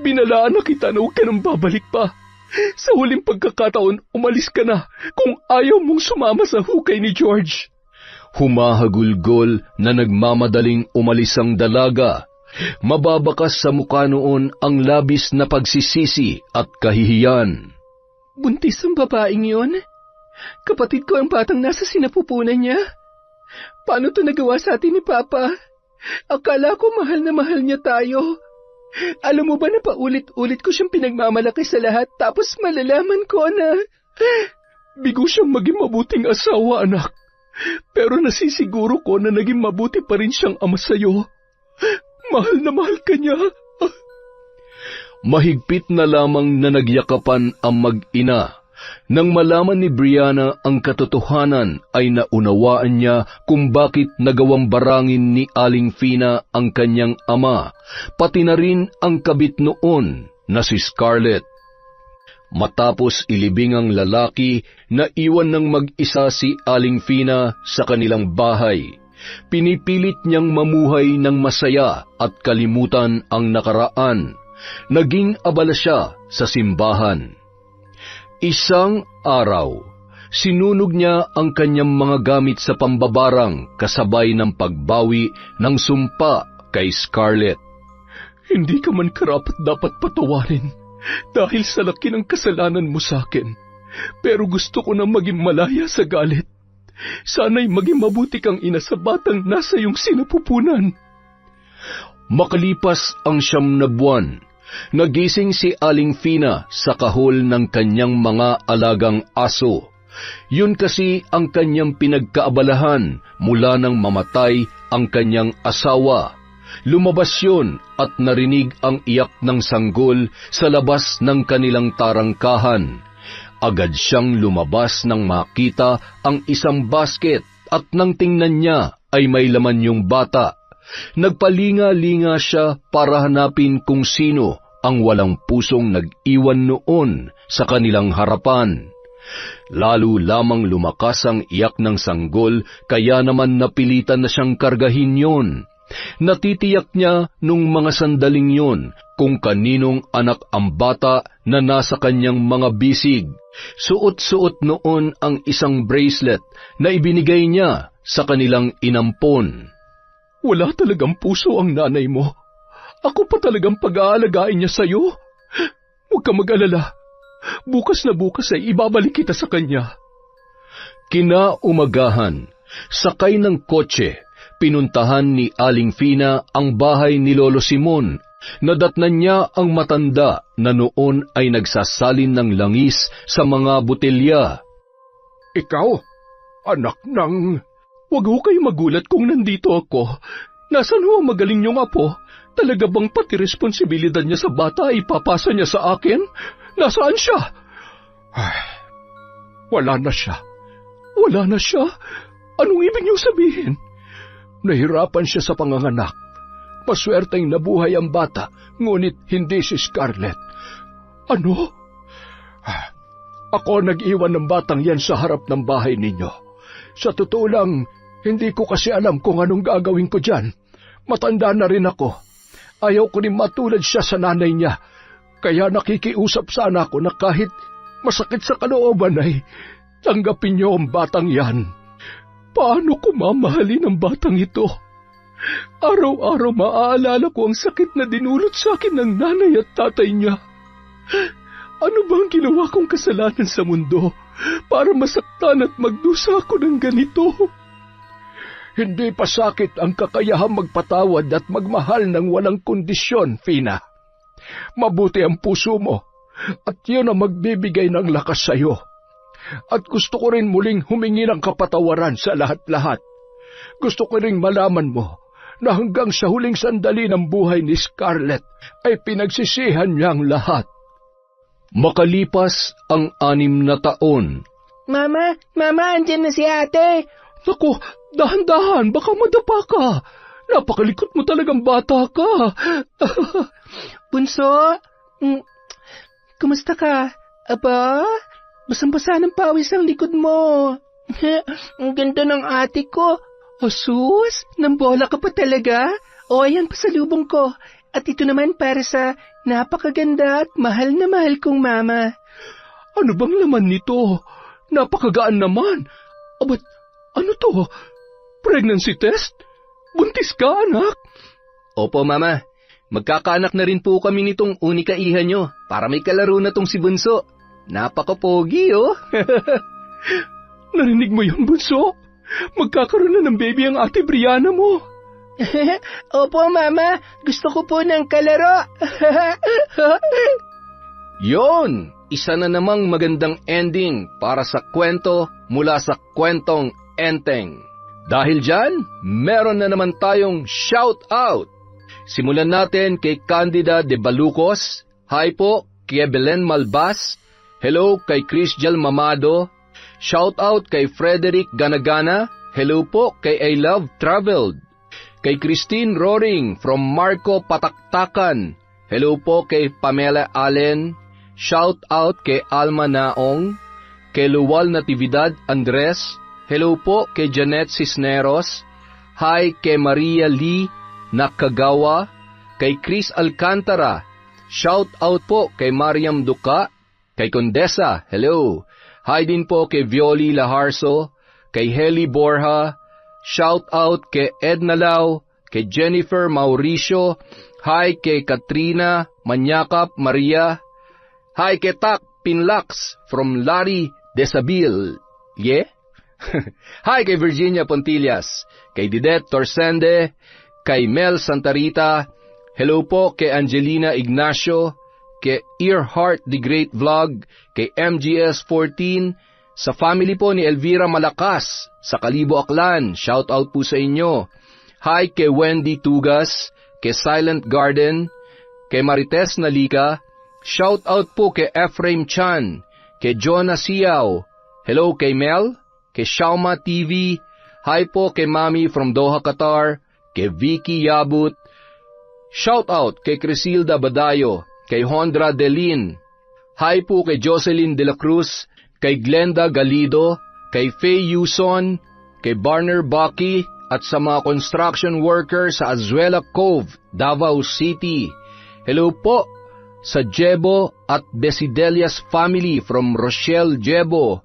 Binalaan na kita na huwag ka nang babalik pa. Sa huling pagkakataon, umalis ka na kung ayaw mong sumama sa hukay ni George. Humahagulgol na nagmamadaling umalis ang dalaga. Mababakas sa mukha noon ang labis na pagsisisi at kahihiyan. Buntis ang babaeng yun? Kapatid ko ang batang nasa sinapupunan niya? Paano to nagawa sa atin ni Papa? Akala ko mahal na mahal niya tayo. Alam mo ba na paulit-ulit ko siyang pinagmamalaki sa lahat tapos malalaman ko na... Bigo siyang maging mabuting asawa, anak. Pero nasisiguro ko na naging mabuti pa rin siyang ama sa'yo. Mahal na mahal ka niya. Mahigpit na lamang na nagyakapan ang mag-ina. Nang malaman ni Brianna ang katotohanan ay naunawaan niya kung bakit nagawang barangin ni Aling Fina ang kanyang ama, pati na rin ang kabit noon na si Scarlett. Matapos ilibing ang lalaki, naiwan ng mag-isa si Aling Fina sa kanilang bahay. Pinipilit niyang mamuhay ng masaya at kalimutan ang nakaraan. Naging abala siya sa simbahan. Isang araw, sinunog niya ang kanyang mga gamit sa pambabarang kasabay ng pagbawi ng sumpa kay Scarlett. Hindi ka man karapat dapat patawarin dahil sa laki ng kasalanan mo sa akin. Pero gusto ko na maging malaya sa galit. Sana'y maging mabuti kang ina sa batang nasa iyong sinapupunan. Makalipas ang 9 na buwan, nagising si Aling Fina sa kahol ng kanyang mga alagang aso. Yun kasi ang kanyang pinagkaabalahan mula nang mamatay ang kanyang asawa. Lumabas yun at narinig ang iyak ng sanggol sa labas ng kanilang tarangkahan. Agad siyang lumabas nang makita ang isang basket at nang tingnan niya ay may laman yung bata. Nagpalinga-linga siya para hanapin kung sino ang walang pusong nag-iwan noon sa kanilang harapan. Lalo lamang lumakas ang iyak ng sanggol kaya naman napilitan na siyang kargahin yon. Natitiyak niya nung mga sandaling yon kung kaninong anak ang bata na nasa kanyang mga bisig. Suot-suot noon ang isang bracelet na ibinigay niya sa kanilang inampon. Wala talagang puso ang nanay mo. Ako pa talagang pag-aalagain niya sa'yo. Huwag ka mag-alala. Bukas na bukas ay ibabalik kita sa kanya. Kinaumagahan, sakay ng kotse, pinuntahan ni Aling Fina ang bahay ni Lolo Simon. Nadatnan niya ang matanda na noon ay nagsasalin ng langis sa mga botelya. Ikaw, anak ng... Huwag ho kayo magulat kung nandito ako. Nasaan ho ang magaling niyong apo? Talaga bang pati responsibilidad niya sa bata ay ipapasa niya sa akin? Nasaan siya? Ay, wala na siya. Wala na siya? Anong ibig niyong sabihin? Nahirapan siya sa panganganak. Maswerteng nabuhay ang bata, ngunit hindi si Scarlett. Ano? Ako nag-iwan ng batang yan sa harap ng bahay ninyo. Sa totoo lang, hindi ko kasi alam kung anong gagawin ko dyan. Matanda na rin ako. Ayaw ko rin matulad siya sa nanay niya. Kaya nakikiusap sana ako na kahit masakit sa kalooban ay tanggapin niyo ang batang yan. Paano ko mamahalin ang batang ito? Araw-araw maaalala ko ang sakit na dinulot sa akin ng nanay at tatay niya. Ano ba ang ginawa kong kasalanan sa mundo para masaktan at magdusa ako ng ganito? Hindi pa sakit ang kakayahang magpatawad at magmahal ng walang kondisyon, Fina. Mabuti ang puso mo at yun ang magbibigay ng lakas sa iyo. At gusto ko rin muling humingi ng kapatawaran sa lahat-lahat. Gusto ko rin malaman mo na hanggang sa huling sandali ng buhay ni Scarlett ay pinagsisihan niya ang lahat. Makalipas ang 6 na taon. Mama, andyan na si ate. Naku, dahan-dahan, baka madapa ka. Napakalikot mo talagang bata ka. Bunso, kumusta ka? Aba, basang-basa ng pawis ang likod mo. Ang ganda ng ate ko. Asus, nambola ka pa talaga? O, ayan, pasalubong ko. At ito naman para sa napakaganda at mahal na mahal kong mama. Ano bang laman nito? Napakagaan naman. Abat, ano to? Pregnancy test? Buntis ka, anak? Opo, Mama. Magkakaanak na rin po kami nitong unika iha nyo para may kalaro na tong si Bunso. Napaka-pogi, oh. Narinig mo yun, Bunso? Magkakaroon na ng baby ang ate Brianna mo. Opo, Mama. Gusto ko po ng kalaro. Yon! Isa na namang magandang ending para sa kwento mula sa kwentong Enteng. Dahil dyan, meron na naman tayong shout-out. Simulan natin kay Candida de Balucos. Hi po, kay Belen Malbas. Hello kay Christian Mamado. Shout-out kay Frederick Ganagana. Hello po kay I Love Traveled. Kay Christine Roring from Marco Pataktakan. Hello po kay Pamela Allen. Shout-out kay Alma Naong. Kay Luwal Natividad Andres. Hello po kay Janet Cisneros. Hi kay Maria Lee Nakagawa. Kay Chris Alcantara. Shout-out po kay Mariam Duka. Kay Condesa. Hello. Hi din po kay Violi Laharso, kay Heli Borja, shout out kay Edna Lau, kay Jennifer Mauricio, hi kay Katrina Manyakap Maria, hi kay Tak Pinlax from Larry Desabil, yeah? Hi kay Virginia Pontillas, kay Didet Torsende, kay Mel Santarita, hello po kay Angelina Ignacio, kay Earhart The Great Vlog, kay MGS14, sa family po ni Elvira Malakas, sa Kalibo Aklan, shout out po sa inyo. Hi kay Wendy Tugas, kay Silent Garden, kay Marites Nalika, shout out po kay Ephraim Chan, kay Jonah Siaw, hello kay Mel, kay Shauma TV, hi po kay Mami from Doha, Qatar, kay Vicky Yabut, shout out kay Crisilda Badayo, kay Hondra Delin, hi po kay Jocelyn De La Cruz, kay Glenda Galido, kay Faye Yuson, kay Barner Baki, at sa mga construction workers sa Azuela Cove, Davao City. Hello po sa Jebo at Besidelias family from Rochelle Jebo.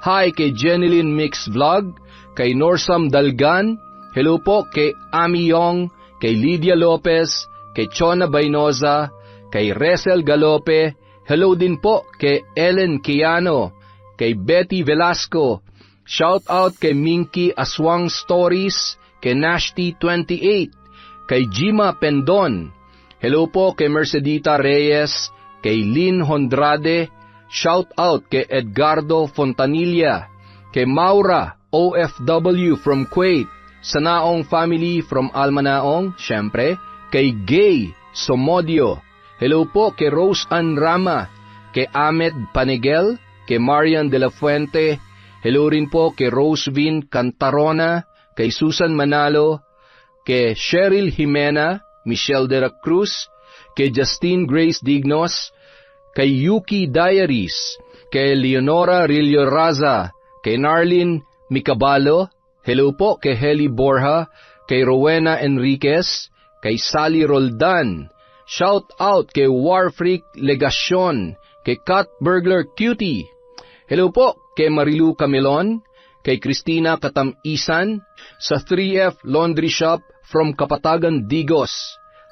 Hi kay Jenilyn Mix Vlog, kay Norsam Dalgan, hello po kay Ami Yong, kay Lydia Lopez, kay Chona Bainoza, kay Resel Galope, hello din po kay Ellen Kiano, kay Betty Velasco, shout out kay Minky Aswang Stories, kay Nashti28, kay Jima Pendon, hello po kay Mercedita Reyes, kay Lynn Hondrade, shout out kay Edgardo Fontanilla, kay Maura OFW from Kuwait, sa Naong family from Alma Naong, syempre, kay Gay Somodio, hello po kay Rose Ann Rama, kay Ahmed Panigel, kay Marian de la Fuente. Hello rin po kay Rosevin Cantarona, kay Susan Manalo, kay Cheryl Jimena, Michelle de la Cruz, kay Justine Grace Dignos, kay Yuki Diaries, kay Leonora Rillo Raza, kay Narlin Micabalo. Hello po kay Heli Borja, kay Rowena Enriquez, kay Sally Roldan. Shout out kay Warfreak Legacion, kay Cat Burglar Cutie. Hello po kay Marilu Camilon, kay Christina Katamisan, sa 3F Laundry Shop from Kapatagan, Digos.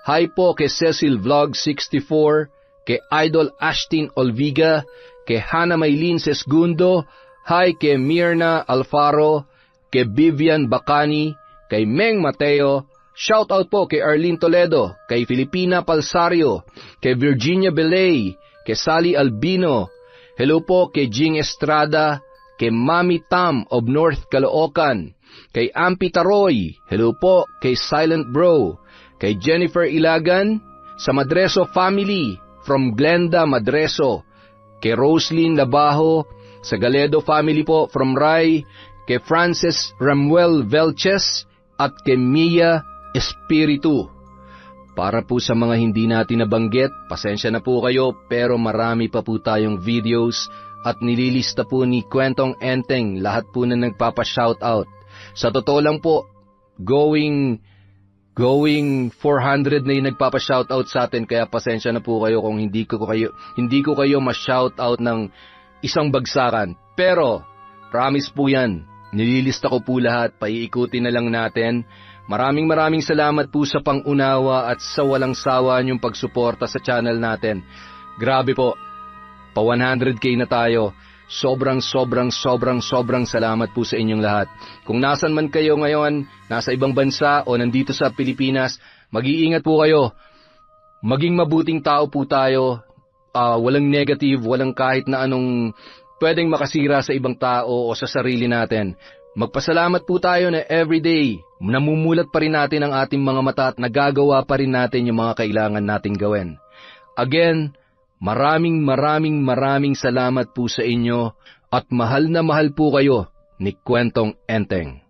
Hi po kay Cecil Vlog 64, kay Idol Ashtin Olviga, kay Hannah Maylin Sesgundo. Hi kay Mirna Alfaro, kay Vivian Bacani, kay Meng Mateo. Shout out po kay Arlene Toledo, kay Filipina Palsario, kay Virginia Belay, kay Sally Albino. Hello po kay Jing Estrada, kay Mami Tam of North Caloocan, kay Ampi Taroy. Hello po kay Silent Bro, kay Jennifer Ilagan, sa Madreso family from Glenda Madreso, kay Roslyn Labajo, sa Galedo family po from Rai, kay Frances Ramuel Velches, at kay Mia Espiritu. Para po sa mga hindi natin nabanggit, pasensya na po kayo, pero marami pa po tayong videos at nililista po ni Kwentong Enteng lahat po na nagpapa-shoutout. Sa totoo lang po, going 400 na yung nagpapa-shoutout sa atin, kaya pasensya na po kayo kung hindi ko kayo ma-shoutout ng isang bagsakan. Pero promise po yan, nililista ko po lahat, paiikutin na lang natin. Maraming salamat po sa pangunawa at sa walang sawa niyong pagsuporta sa channel natin. Grabe po, pa 100k na tayo. Sobrang salamat po sa inyong lahat. Kung nasan man kayo ngayon, nasa ibang bansa o nandito sa Pilipinas, mag-iingat po kayo. Maging mabuting tao po tayo. Walang negative, walang kahit na anong pwedeng makasira sa ibang tao o sa sarili natin. Magpasalamat po tayo na everyday, namumulat pa rin natin ang ating mga mata at nagagawa pa rin natin yung mga kailangan nating gawin. Again, maraming salamat po sa inyo at mahal na mahal po kayo ni Kwentong Enteng.